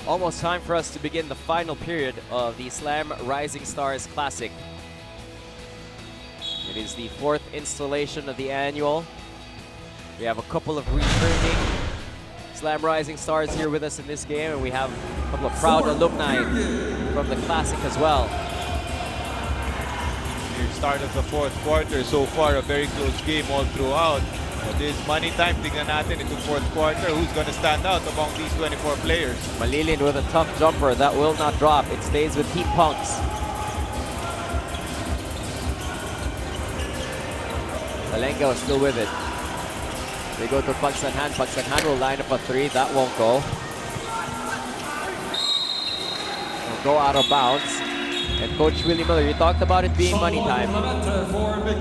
Almost time for us to begin the final period of the Slam Rising Stars Classic. It is the fourth installation of the annual. We have a couple of returning Slam Rising Stars here with us in this game, and we have a couple of proud alumni from the Classic as well. Here, start of the fourth quarter, so far a very close game all throughout. This money time, tignan natin itong fourth quarter. Who's going to stand out among these 24 players? Malilin with a tough jumper that will not drop. It stays with Team Punks. Talenga is still with it. They go to Pagsanhan. Pagsanhan will line up a three. That won't go. Will go out of bounds. And Coach Willie Miller, you talked about it being money time.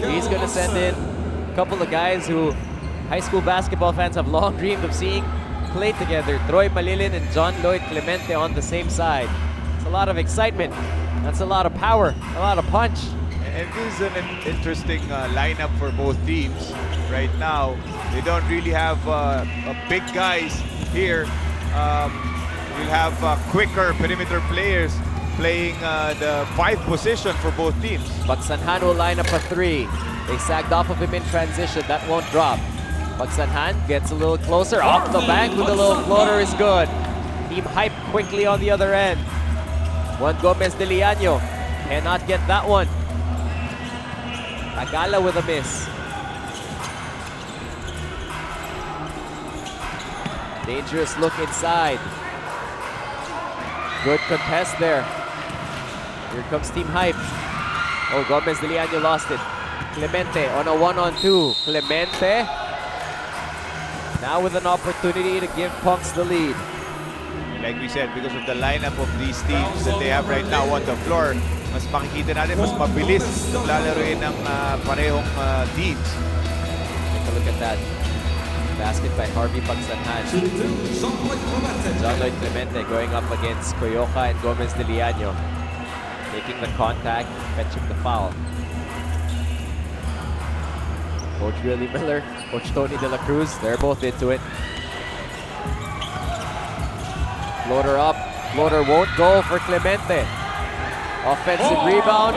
He's going to send in a couple of guys who high school basketball fans have long dreamed of seeing play together. Troy Malilin and John Lloyd Clemente on the same side. It's a lot of excitement. That's a lot of power, a lot of punch. And this is an interesting lineup for both teams right now. They don't really have big guys here. You'll have quicker perimeter players playing the 5 position for both teams. Pagsanhan will line up a three. They sagged off of him in transition. That won't drop. Pagsanhan gets a little closer. Off the bank with a little floater is good. Team Hype quickly on the other end. Juan Gomez de Liaño cannot get that one. Agala with a miss. Dangerous look inside. Good contest there. Here comes Team Hype. Oh, Gomez de Liaño lost it. Clemente on a 1-on-2. Clemente now with an opportunity to give Punks the lead. Like we said, because of the lineup of these teams that they have right now on the floor, mas makikita natin, mas mabilis lalaroin ng parehong teams. Take a look at that. Basket by Harvey Pagsanhan. John Lloyd Clemente going up against Coyoca and Gomez de Liaño. Taking the contact, fetching the foul. Coach Willie Miller, Coach Tony De La Cruz, they're both into it. Floater up, floater won't go for Clemente. Offensive rebound,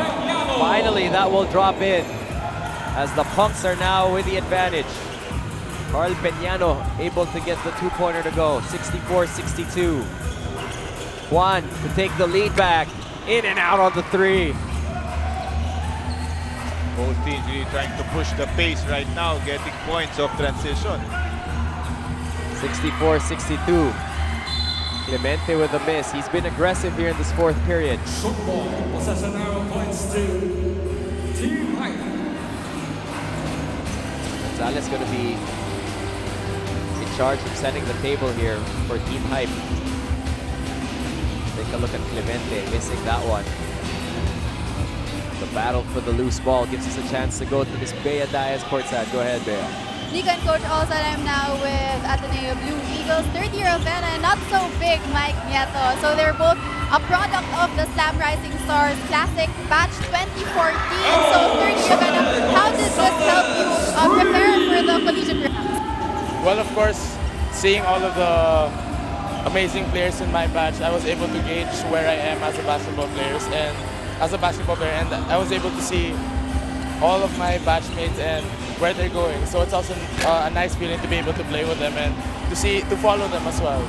finally that will drop in as the Punks are now with the advantage. Carl Peñano able to get the two-pointer to go, 64-62. Juan to take the lead back, in and out on the three. Both teams really trying to push the pace right now, getting points off transition. 64-62. Clemente with a miss. He's been aggressive here in this fourth period. Possession arrow points to Team Hype. Gonzalez going to be in charge of setting the table here for Team Hype. Take a look at Clemente, missing that one. The battle for the loose ball gives us a chance to go to this Bea Diaz courtside. Go ahead, Bea. Nico and Coach also, I'm now with Ateneo Blue Eagles, third-year event, and not so big Mike Nieto. So they're both a product of the Slam Rising Stars Classic Batch 2014. So third-year event, how did this help you prepare for the collegiate rounds? Well, of course, seeing all of the amazing players in my batch, I was able to gauge where I am as a basketball player, and I was able to see all of my batchmates and where they're going. So it's also a nice feeling to be able to play with them and to follow them as well.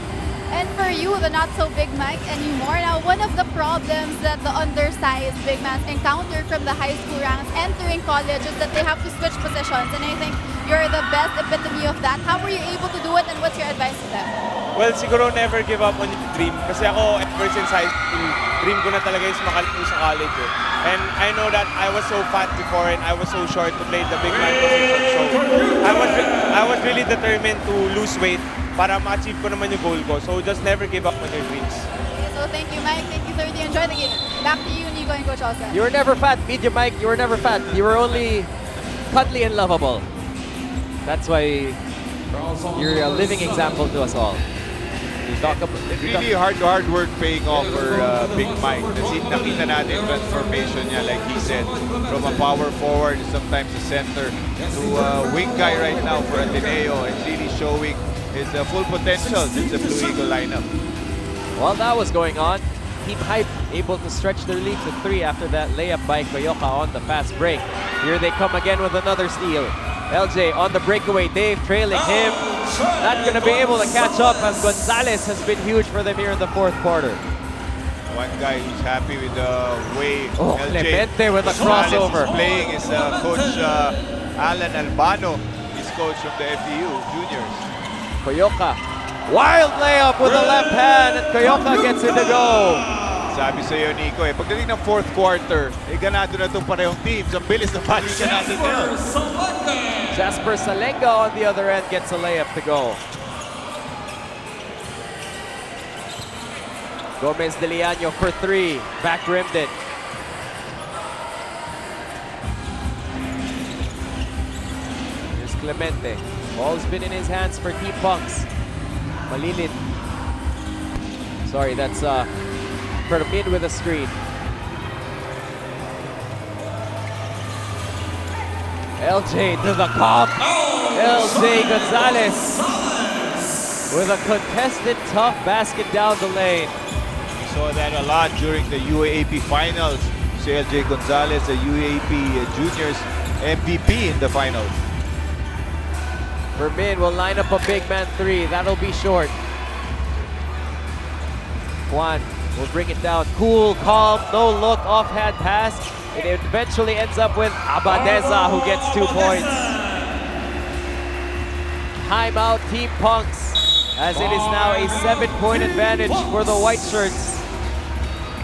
And for you, the not so big Mike anymore. Now, one of the problems that the undersized big mans encounter from the high school ranks entering college is that they have to switch positions. And I think you're the best epitome of that. How were you able to do it, and what's your advice to them? Well, siguro never give up on your dream. Kasi ako, ever since high school, dream ko na talaga is makalito sa college. And I know that I was so fat before and I was so short to play the big man position. So I was really determined to lose weight para ma-achieve ko naman yung goal ko. So just never give up on your dreams. Okay, so thank you, Mike. Thank you, 30. Enjoy the game. Back to you, Nico and Coach Oscar. You were never fat, Media Mike. You were never fat. You were only cuddly and lovable. That's why you're a living example to us all. It's really hard work paying off for Big Mike. Nakita natin transformation niya, like he said, from a power forward, sometimes a center, to a wing guy right now for Ateneo, and really showing his full potential since the Blue Eagle lineup. While that was going on, Team Hype able to stretch their lead to 3 after that layup by Coyoca on the fast break. Here they come again with another steal. LJ on the breakaway, Dave trailing him. Not going to be able to catch up as Gonzalez has been huge for them here in the fourth quarter. One guy who's happy with the way LJ Clemente with a crossover. is playing is Coach Alan Albano, his coach from the FEU Juniors. Coyoca, wild layup with the left hand, and Coyoca gets it to go. Sabi sa'yo, Nico, pagdating ng fourth quarter, ganado na itong parehong teams. Ang bilis na balikan natin yun. Jasper Salenga on the other end gets a layup to go. Gomez de Leaño for 3, back rimmed it. Here's Clemente. Ball's been in his hands for Team Punks. Malilin. Sorry, that's Fermin with a screen. LJ to the cup. LJ Gonzalez with a contested tough basket down the lane. We saw that a lot during the UAAP finals. Si LJ Gonzalez, the UAAP Juniors MVP in the finals. Fermin will line up a big man 3. That'll be short. Juan will bring it down. Cool, calm, no look, offhand pass. It eventually ends up with Abadeza, who gets 2 points. Timeout, Team Punks, as it is now a 7-point advantage for the white shirts.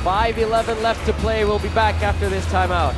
5:11 left to play. We'll be back after this timeout.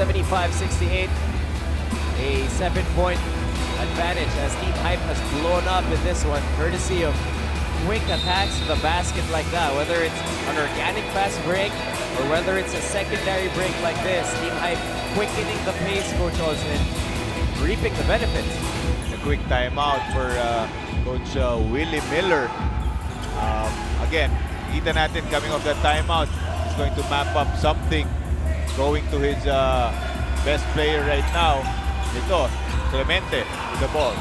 $75-68, a 7-point advantage as Team Hype has blown up in this one, courtesy of quick attacks to the basket like that. Whether it's an organic fast break or whether it's a secondary break like this, Team Hype quickening the pace, Coach Olsen, reaping the benefits. A quick timeout for Coach Willie Miller. Again, kita natin coming off that timeout, he's going to map up something. Going to his best player right now. Ito, Clemente with the ball.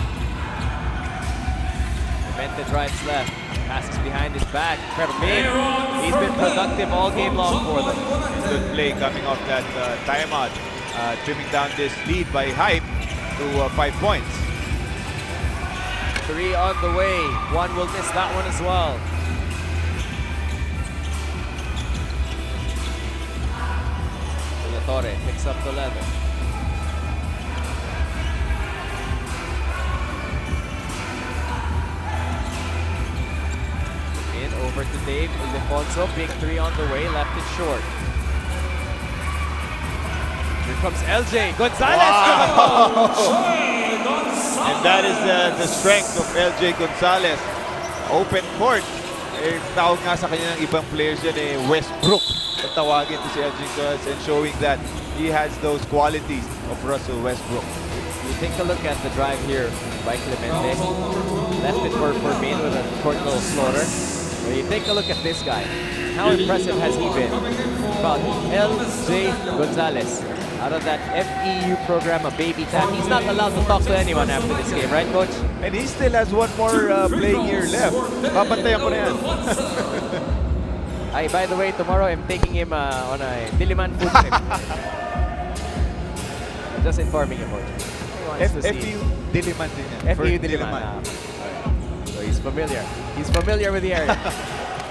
Clemente drives left, passes behind his back. Fermin, he's been productive all game long for them. Good play coming off that timeout. Trimming down this lead by Hype to 5 points. 3 on the way. One will miss that one as well. Torre picks up the leather. In over to Dave Ildefonso. Big three on the way, left it short. Here comes LJ Gonzalez. And that is the strength of LJ Gonzalez. Open court. Eh, tawag nga sa kanya ng ibang players yan eh, Westbrook. Tawagin to si LJ Gonzalez and showing that he has those qualities of Russell Westbrook. You take a look at the drive here by Clemente. Left it for Min with a short little floater. When you take a look at this guy, how impressive has he been? About LJ Gonzalez. Out of that FEU program, a baby tap. He's not allowed to talk to anyone after this game, right, Coach? And he still has one more playing year left. Papantayan ko na yan. By the way, tomorrow I'm taking him on a Diliman food trip. Just informing him, Coach. He wants to see. FEU Diliman din yan. FEU Diliman. So he's familiar. He's familiar with the area.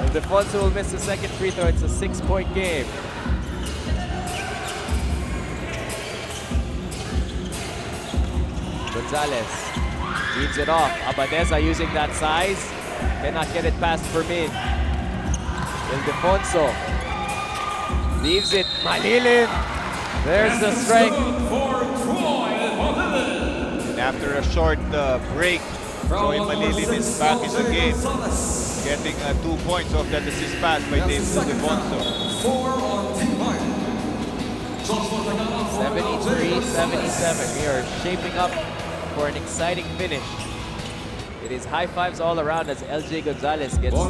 If Defonso will miss the second free throw, it's a 6-point game. Gonzalez leaves it off. Abadeza using that size. Cannot get it past Fermin. Ildefonso leaves it. Malilin. There's the strength. And after a short break, Troy Malilin is back in the game. Getting 2 points off that assist pass by Dave Ildefonso. 73-77. We are shaping up for an exciting finish. It is high fives all around as LJ Gonzalez gets to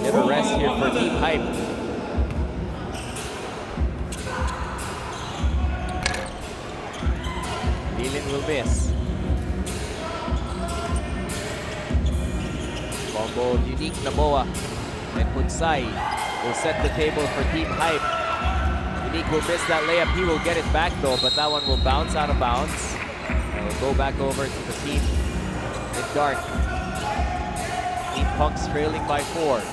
get a rest here for Team Hype. Leland will miss. Combo Unique Namoa and Hunsai will set the table for Team Hype. Unique will miss that layup. He will get it back though, but that one will bounce out of bounds. And will go back over to the team in dark. Team Punks trailing by 4.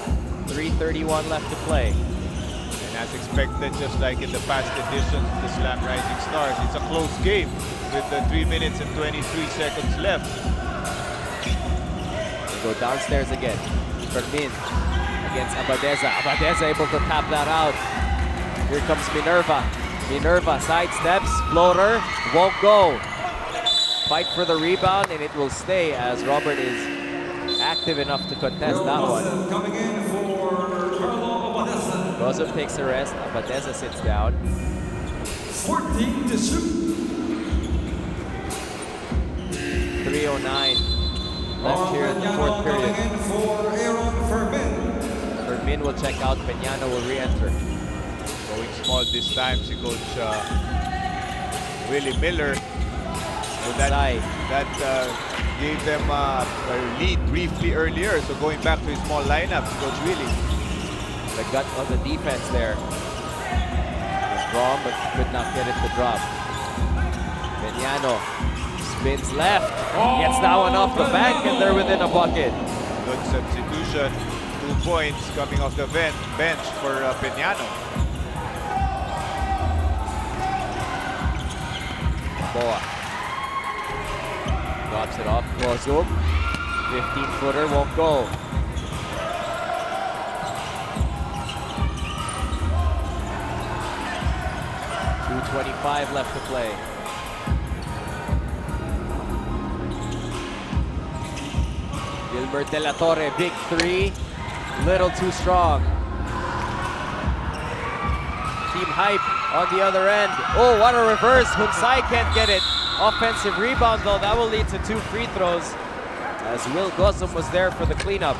3:31 left to play. And as expected, just like in the past editions of the Slam Rising Stars, it's a close game with 3 minutes and 23 seconds left. They go downstairs again. Fermin against Abadeza. Abadeza able to tap that out. Here comes Minerva. Minerva sidesteps, floater, won't go. Fight for the rebound and it will stay as Robert is active enough to contest that one. Gozum takes a rest. Abadeza sits down. 14 to shoot. 3:09 left here in the fourth period. Fermin will check out. Peñano will re-enter. Going small this time, si Coach Willie Miller. So that gave them a lead briefly earlier. So going back to his small lineup, Coach Willie. The gut of the defense there was wrong, but could not get it to drop. Peñano spins left, gets that one off the back, and they're within a bucket. Good substitution. 2 points coming off the bench for Peñano. Boa drops it off. Gozum, 15-footer, won't go. .225 left to play. Gilbert De La Torre, big three, little too strong. Team Hype on the other end. Oh, what a reverse. Hunsai can't get it. Offensive rebound, though. That will lead to 2 free throws as Will Gozum was there for the cleanup.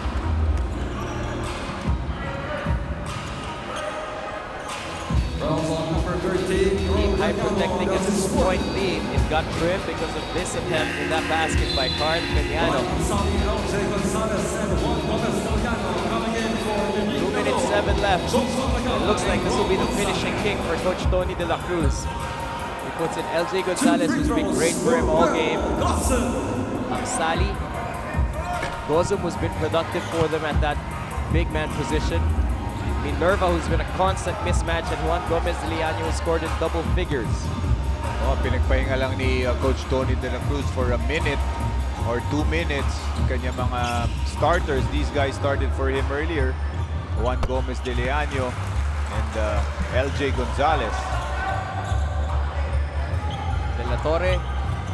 Team Hype protecting a 2-point lead. It got trimmed because of this attempt in that basket by Carl Peñano. 2 minutes 7 left. It looks like this will be the finishing kick for Coach Tony De La Cruz. He puts in LJ Gonzalez, who's been great for him all game. Sali. Gozum has been productive for them at that big man position. Minerva, who's been a constant mismatch, and Juan Gomez de Leaño, who scored in double figures. Oh, pinagpahinga lang ni Coach Tony De La Cruz for a minute or 2 minutes. Kanya mga starters, these guys started for him earlier. Juan Gomez de Leaño and LJ Gonzalez. De La Torre,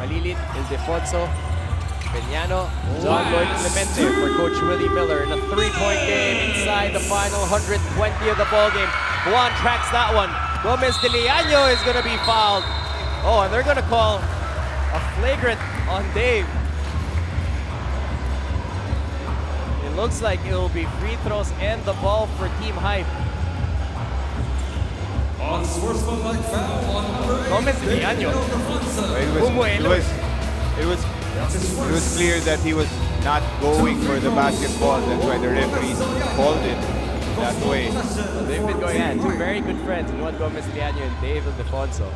Malilin, Ildefonso, Peñano, John Lloyd Clemente for Coach Willie Miller in a 3-point game inside the final 120 of the ball game. Juan tracks that one. Gomez de Leaño is going to be fouled. Oh, and they're going to call a flagrant on Dave. It looks like it will be free throws and the ball for Team Hype. Unsportsmanlike foul on number 8. Gomez de Leaño. It was clear that he was not going for the basketball. That's why the referees called it that way. Well, they've been going at two very good friends, Juan Gomez de Leaño and Dave Ildefonso.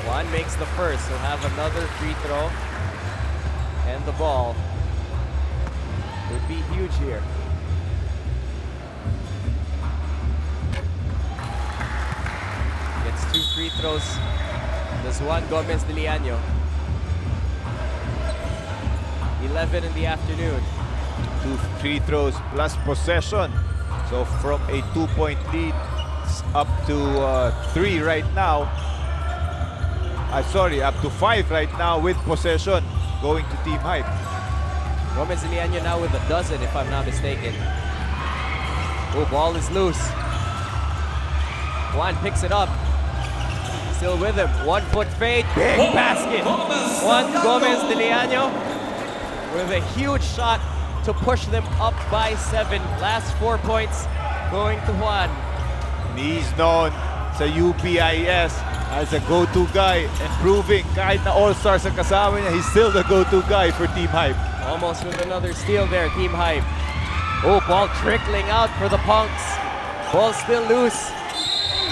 Juan makes the first. He'll have another free throw. And the ball would be huge here. Gets 2 free throws. Does Juan Gomez de Leaño. 11 in the afternoon. 2 free throws plus possession. So from a 2-point lead up to 3 right now. Sorry, up to 5 right now with possession going to Team Hype. Gomez de Leaño now with a dozen, if I'm not mistaken. Oh, ball is loose. Juan picks it up. Still with him. 1-foot fade. Big basket. Juan Gomez de Leaño with a huge shot to push them up by 7. Last 4 points going to Juan. He's known sa UPIS as a go-to guy and proving kahit na all-stars ang kasama niya, he's still the go-to guy for Team Hype. Almost with another steal there, Team Hype. Oh, ball trickling out for the Punks. Ball still loose.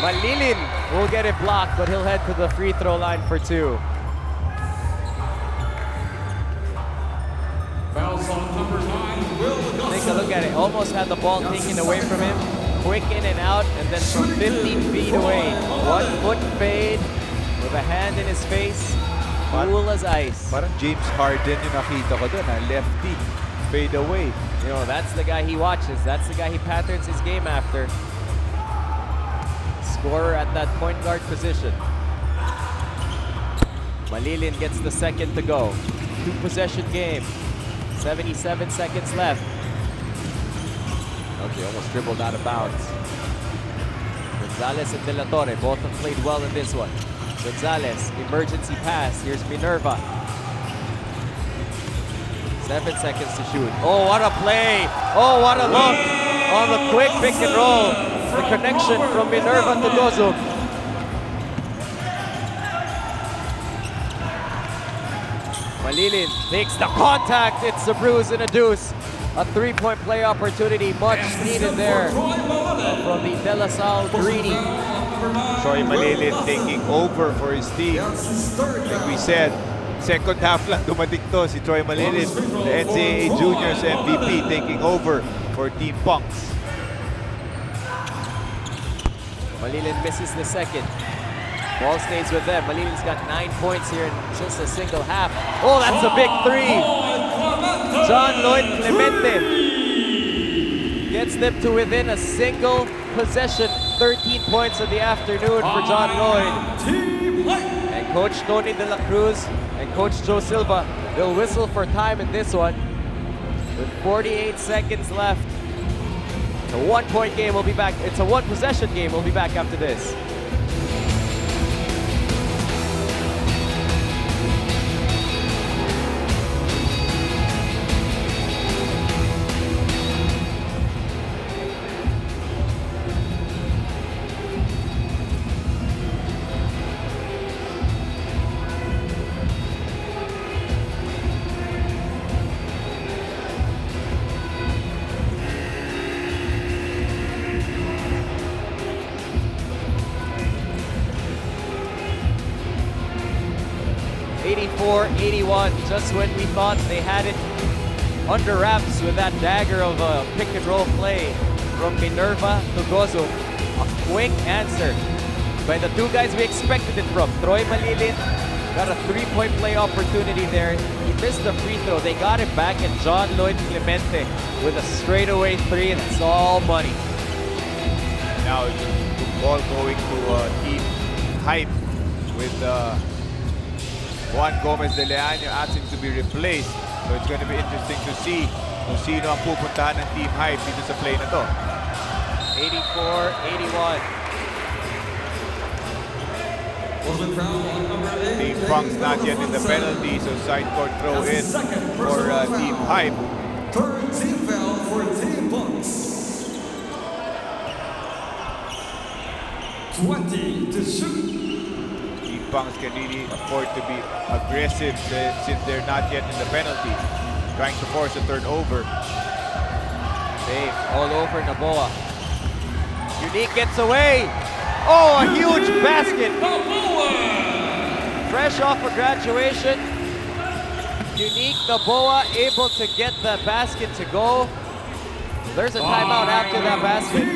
Malilin will get it blocked, but he'll head to the free throw line for 2. Fouls on number 9, Will Take a look at it. Almost had the ball taken away from him. Quick in and out, and then from 15 feet away. 1-foot fade with a hand in his face. Cool as ice. Parang James Harden yung nakita ko doon, lefty, fade away. You know, that's the guy he watches. That's the guy he patterns his game after. Scorer at that point guard position. Malilin gets the second to go. 2-possession game. 77 seconds left. Okay, almost dribbled out of bounds. Gonzalez and De La Torre both have played well in this one. Gonzalez, emergency pass. Here's Minerva. 7 seconds to shoot. Oh, what a play! Oh, what a look on the quick pick and roll. The connection from Minerva to Gozum. Malilin takes the contact. It's a bruise and a deuce. A 3-point play opportunity, much needed there from the De La Salle greedy. Troy Malilin taking over for his team. Like we said, second half lang dumating to si Troy Malilin, the NCAA Juniors MVP, taking over for Team Punks. Malilin misses the second. Ball stays with them. Malilin's got 9 points here in just a single half. Oh, that's a big 3. John Lloyd Clemente gets them to within a single possession. 13 points of the afternoon for John Lloyd. And Coach Tony De La Cruz and Coach Joe Silva, they'll whistle for time in this one. With 48 seconds left. It's a 1-point game. We'll be back. It's a 1-possession game. We'll be back after this. Just when we thought they had it under wraps with that dagger of a pick and roll play. from Minerva to Gozo. A quick answer by the two guys we expected it from. Troy Malilin got a three-point play opportunity there. He missed the free throw. They got it back, and John Lloyd Clemente with a straightaway three, and it's all money. Now the ball going to Team Hype with Juan Gomez de Leaño asking to be replaced. So it's going to be interesting to see kung sino ang pupuntahan ng Team Hype dito sa play na to. 84-81. Team Punk's not yet in the penalty, so side court throw in for Team Hype. Third team foul for Team Punks. 20 to shoot. Team Punks can really afford to be aggressive since they're not yet in the penalty. Trying to force a turnover. Dave all over Naboa. Unique gets away. Oh, a huge basket. Fresh off of graduation. Unique Naboa able to get the basket to go. There's a timeout after that basket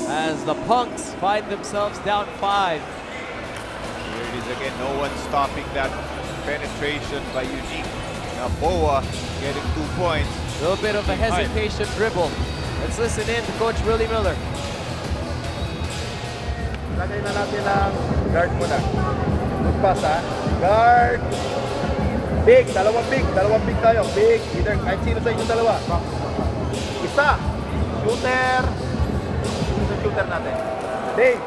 as the Punks find themselves down 5. Here it is again, no one stopping that penetration by Unique. Naboa getting 2 points. A little bit of a hesitation dribble. Let's listen in to Coach Willie Miller. Lagay na natin ang guard muna. Good pass ha. Guard. Big, dalawang big tayo. Big, either kahit sino sa inyong dalawa. Isa. Shooter. Shooter natin. Dave.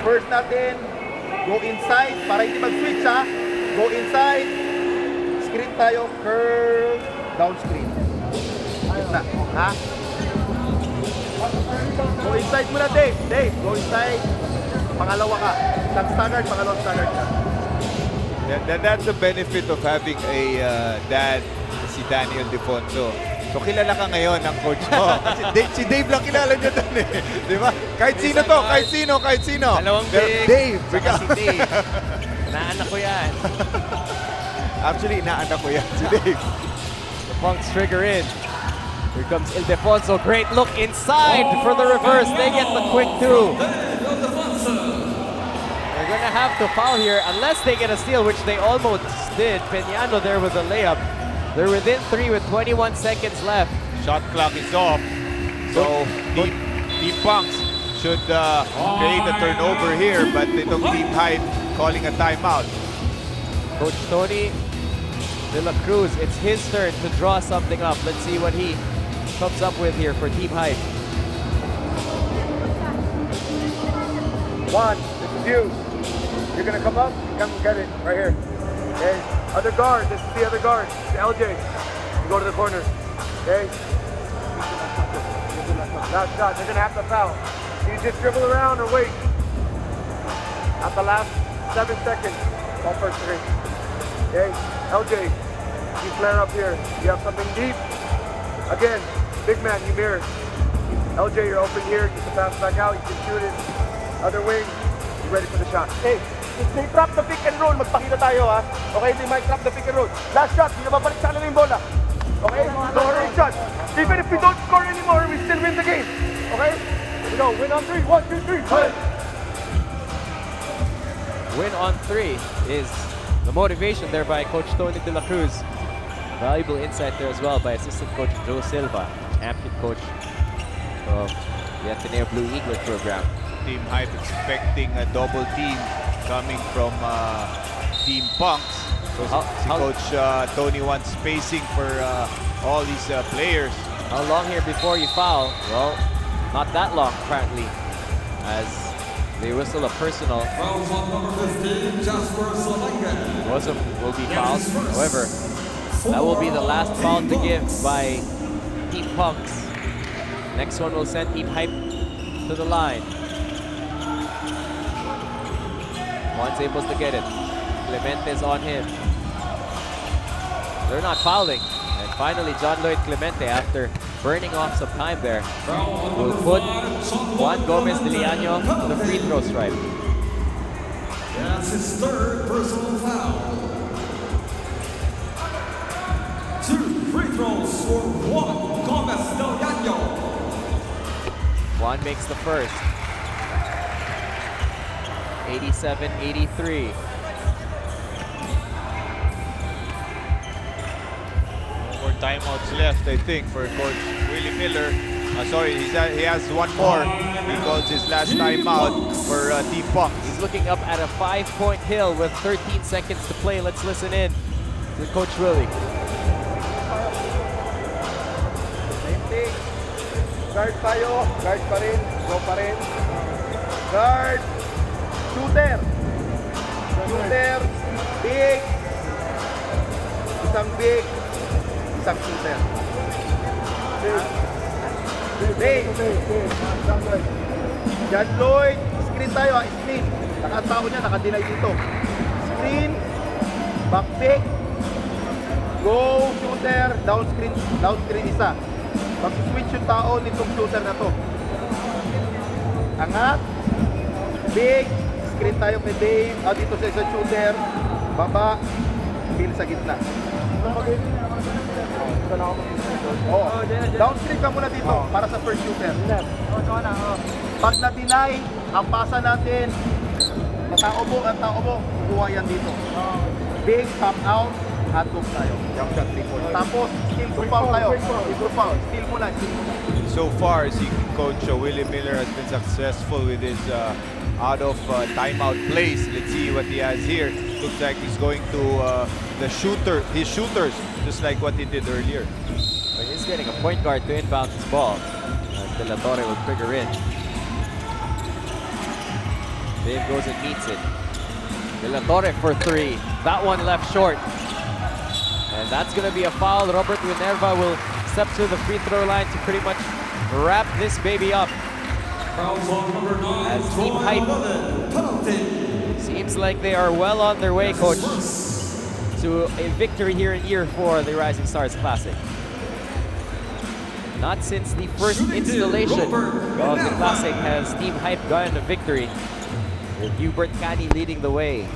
First natin, go inside para hindi mag-switch ha. Go inside. Screen tayo, curve, down screen. Gitna, ha? Go inside muna, Dave. Go inside. Pangalawa ka. Isang staggered, pangalawang staggered ka. That's the benefit of having a dad, si Daniel Defonso. So kilala ka ngayon ng coach mo. Kasi si Dave lang kilala niya doon eh. Di ba? Kahit sino to, kahit sino. Dalawang big. Dave. Saka si Dave. Naanak ko yan. Actually, inaanak ko yan si Dave. The Punks trigger in. Here comes Ildefonso. Great look inside for the reverse. They get the quick 2. They're going to have to foul here unless they get a steal, which they almost did. Peñano there with a layup. They're within 3 with 21 seconds left. Shot clock is off. So, Team Punks should create a turnover here, but itong Team Hype calling a timeout. Coach Tony De La Cruz, it's his turn to draw something up. Let's see what he comes up with here for Team Hype. One, this is you. You're gonna come up, come get it, right here. Okay, other guard, this is the other guard, it's LJ. You go to the corner, okay? Last shot, they're gonna have to foul. You just dribble around or wait. At the last 7 seconds, ball first three. Okay, LJ, you flare up here. You have something deep. Again, big man, you mirror. LJ, you're open here, get the pass back out, you can shoot it. Other wing, you ready for the shot. Hey, if they trap the pick and roll, magpakita tayo ha. Okay, they might trap the pick and roll. Last shot, hindi na babalik sa kanila yung bola. Okay, no hurry shot. Even if we don't score anymore, we still win the game. Okay, here we go, win on 3, 1, 2, 3, play. Win on 3 is the motivation there by Coach Tony De La Cruz. Valuable insight there as well by assistant coach Joe Silva, champion coach of the Ateneo Blue Eaglet program. Team Hype expecting a double team coming from Team Punks. So si Coach Tony wants spacing for all these players. How long here before you foul? Well, not that long apparently, as they whistle a personal. Fouls on number 15, Jasper Salanga. Wasm will be fouled. However, that will be the last foul to give by Team Punks. Next one will send Team Hype to the line. Juan's able to get it. Clemente's on him. They're not fouling. And finally, John Lloyd Clemente, after burning off some time there, will put Juan Gomez de Leaño to the free throw stripe. That's his third personal foul. 2 free throws for Juan Gomez de Leaño. Juan makes the first. 87-83. More timeouts left, I think, for Coach Willie Miller. Sorry, he has one more. He calls his last timeout for Team Punks. He's looking up at a 5-point hill with 13 seconds to play. Let's listen in to Coach Willie. Same thing. Guard tayo. Guard pa rin. Go pa rin. Guard. Shooter. Shooter. Big. Isang big. Isang shooter. Big. John Lloyd. Screen tayo. Screen. Nakatao niya. Nakadinay dito. Screen. Back pick. Go. Shooter. Down screen. Down screen isa. Mag-switch yung tao nitong shooter na to. Angat. Big. Screen tayo kay Dave. Dito sa isang shooter. Baba. Pil sa gitna. Down screen ka muna dito para sa first shooter. Pag na-deny, ang pasa natin, tao mo, kuha yan dito. Big, pop out, hot hook tayo. Jump shot, 3 points. Tapos, skill to foul tayo. Skill to foul. Skill muna. So far, si Coach Willie Miller has been successful with his out of timeout plays. Let's see what he has here. Looks like he's going to his shooters, just like what he did earlier. Well, he's getting a point guard to inbound his ball. De La Torre will trigger in. Dave goes and meets it. De La Torre for 3. That one left short. And that's going to be a foul. Robert Winerva will step to the free throw line to pretty much wrap this baby up. As Team Hype seems like they are well on their way, Coach, to a victory here in year 4 of the Rising Stars Classic. Not since the first installation of the Classic has Team Hype gotten a victory, with Hubert Cani leading the way.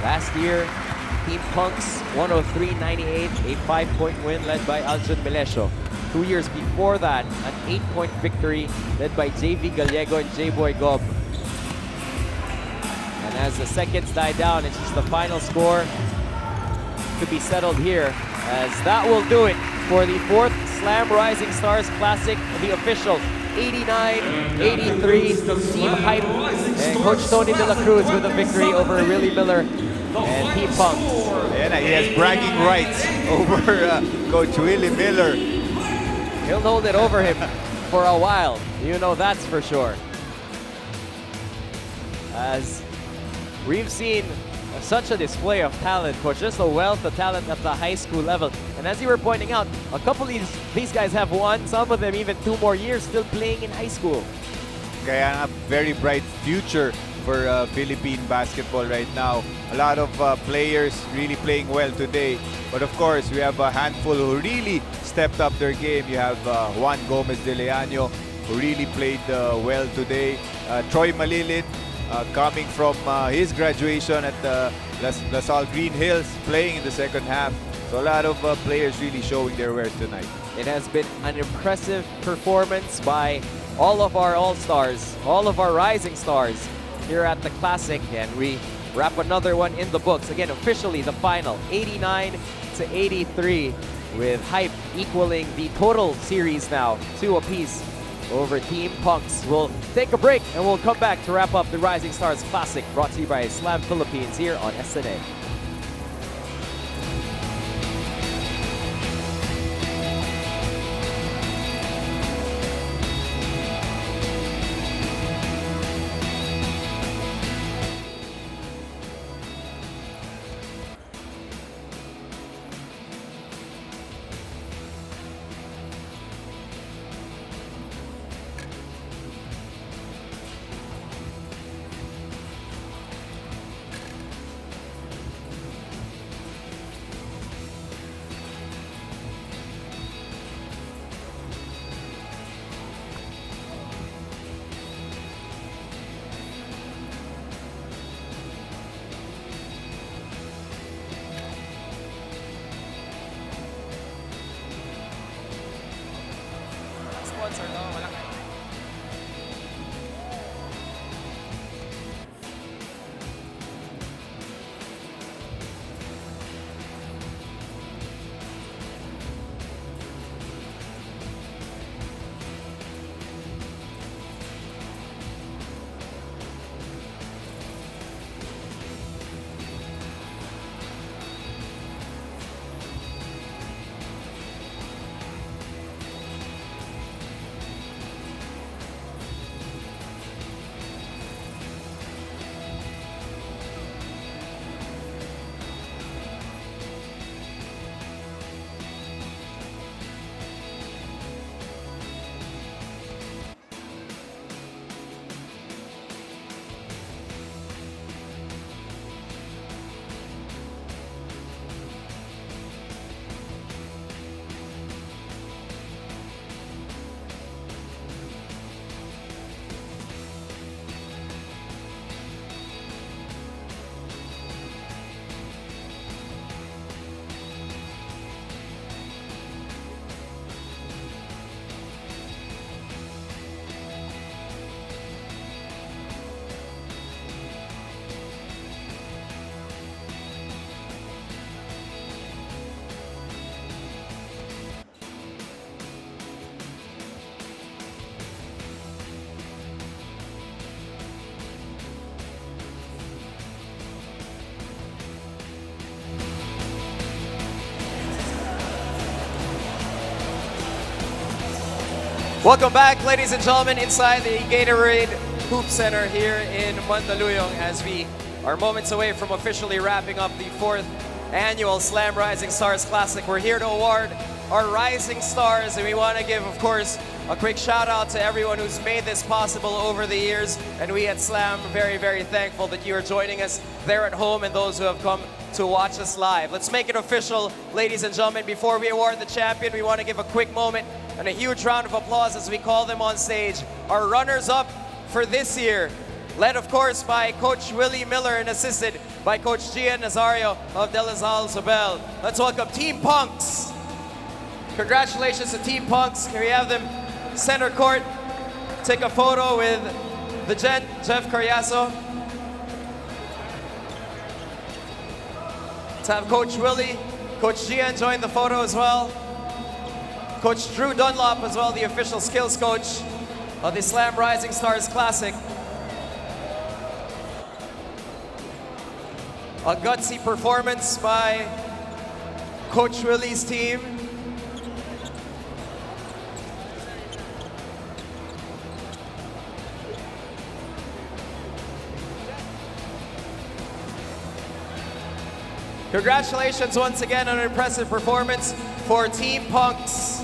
Last year, Team Punks 103-98, a 5-point win led by Aljon Melesio. 2 years before that, an 8-point victory led by JV Gallego and J-Boy Gob. And as the seconds die down, it's just the final score to be settled here, as that will do it for the 4th Slam Rising Stars Classic, the official 89-83 Team Hype, and Coach Tony De La Cruz with a victory over Willie Miller and Team Punks. And he has bragging rights over Coach Willie Miller. He'll hold it over him for a while, you know that's for sure. As we've seen such a display of talent, Coach, just a wealth of talent at the high school level. And as you were pointing out, a couple of these guys have 1, some of them even 2 more years still playing in high school. Kaya a very bright future for Philippine basketball right now. A lot of players really playing well today. But of course, we have a handful who really stepped up their game. You have Juan Gomez de Leaño, who really played well today. Troy Malilit, coming from his graduation at La Salle Green Hills, playing in the second half. So a lot of players really showing their wares tonight. It has been an impressive performance by all of our All-Stars, all of our Rising Stars here at the Classic, and we wrap another one in the books. Again, officially the final, 89-83, with Hype equaling the total series now, 2 apiece over Team Punks. We'll take a break and we'll come back to wrap up the Rising Stars Classic, brought to you by Slam Philippines here on SNA. Sponsor to, wala kayo. Welcome back, ladies and gentlemen, inside the Gatorade Hoop Center here in Mandaluyong as we are moments away from officially wrapping up the 4th annual Slam Rising Stars Classic. We're here to award our Rising Stars, and we want to give, of course, a quick shout out to everyone who's made this possible over the years. And we at Slam are very, very thankful that you are joining us there at home and those who have come to watch us live. Let's make it official, ladies and gentlemen. Before we award the champion, we want to give a quick moment and a huge round of applause as we call them on stage. Our runners-up for this year, led of course by Coach Willie Miller and assisted by Coach Gian Nazario of De La Salle Zobel. Let's welcome Team Punks. Congratulations to Team Punks. Here we have them center court. Take a photo with the gent, Jeff Carriazo. To have Coach Willie, Coach Gian join the photo as well. Coach Drew Dunlop as well, the official skills coach of the Slam Rising Stars Classic. A gutsy performance by Coach Willie's team. Congratulations once again on an impressive performance for Team Punks.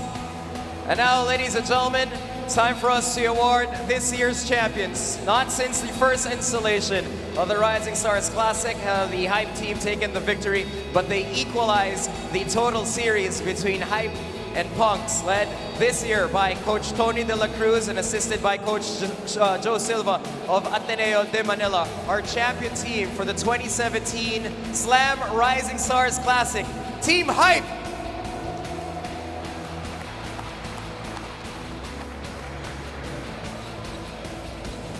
And now, ladies and gentlemen, it's time for us to award this year's champions. Not since the first installation of the Rising Stars Classic have the Hype team taken the victory, but they equalized the total series between Hype and Punks, led this year by Coach Tony De La Cruz and assisted by Coach Joe Silva of Ateneo de Manila. Our champion team for the 2017 Slam Rising Stars Classic, Team Hype.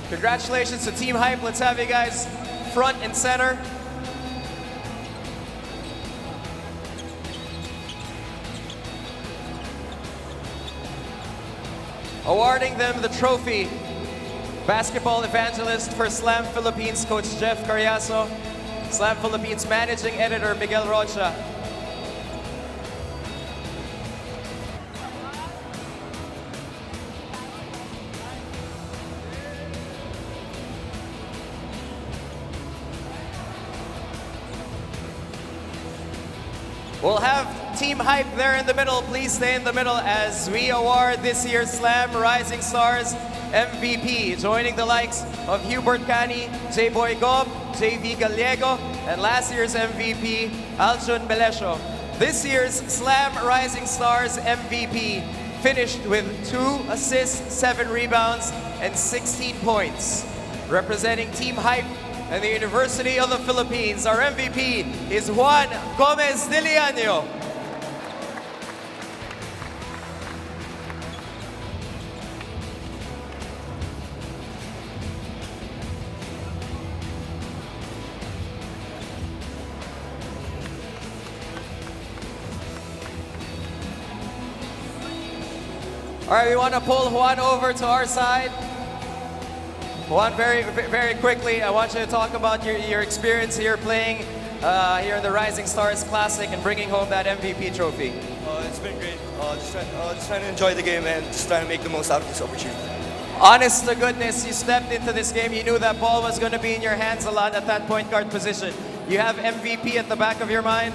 Congratulations to Team Hype. Let's have you guys front and center. Awarding them the trophy, Basketball Evangelist for Slam Philippines, Coach Jeff Carriazo. Slam Philippines Managing Editor, Miguel Rocha. We'll have Team Hype there in the middle. Please stay in the middle as we award this year's Slam Rising Stars MVP, joining the likes of Hubert Cani, J-Boy Gob, J.V. Gallego, and last year's MVP, Aljun Belesio. This year's Slam Rising Stars MVP finished with 2 assists, 7 rebounds, and 16 points. Representing Team Hype and the University of the Philippines, our MVP is Juan Gomez de Leaño. All right, we want to pull Juan over to our side. Juan, very quickly, I want you to talk about your experience here playing here in the Rising Stars Classic and bringing home that MVP trophy. It's been great. Just trying to enjoy the game and just trying to make the most out of this opportunity. Honest to goodness, you stepped into this game, you knew that ball was going to be in your hands a lot at that point guard position. You have MVP at the back of your mind?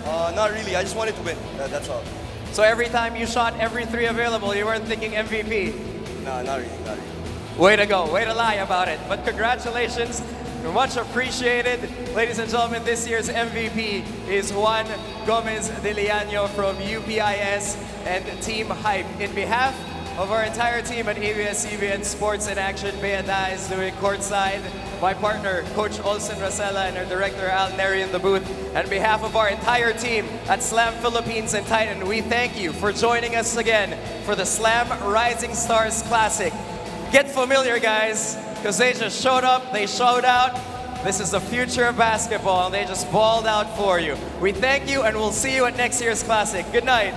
Not really. I just wanted to win. That's all. So every time you shot every 3 available, you weren't thinking MVP? No, not really. Not really. Way to go. Way to lie about it. But congratulations. You're much appreciated. Ladies and gentlemen, this year's MVP is Juan Gomez de Leaño from UPIS and Team Hype. In behalf of our entire team at ABS-CBN Sports in Action, Beata is doing courtside. My partner, Coach Olsen Rosella, and our director, Al Neri in the booth. And on behalf of our entire team at Slam Philippines and Titan, we thank you for joining us again for the Slam Rising Stars Classic. Get familiar, guys, because they just showed up, they showed out. This is the future of basketball, and they just balled out for you. We thank you, and we'll see you at next year's Classic. Good night.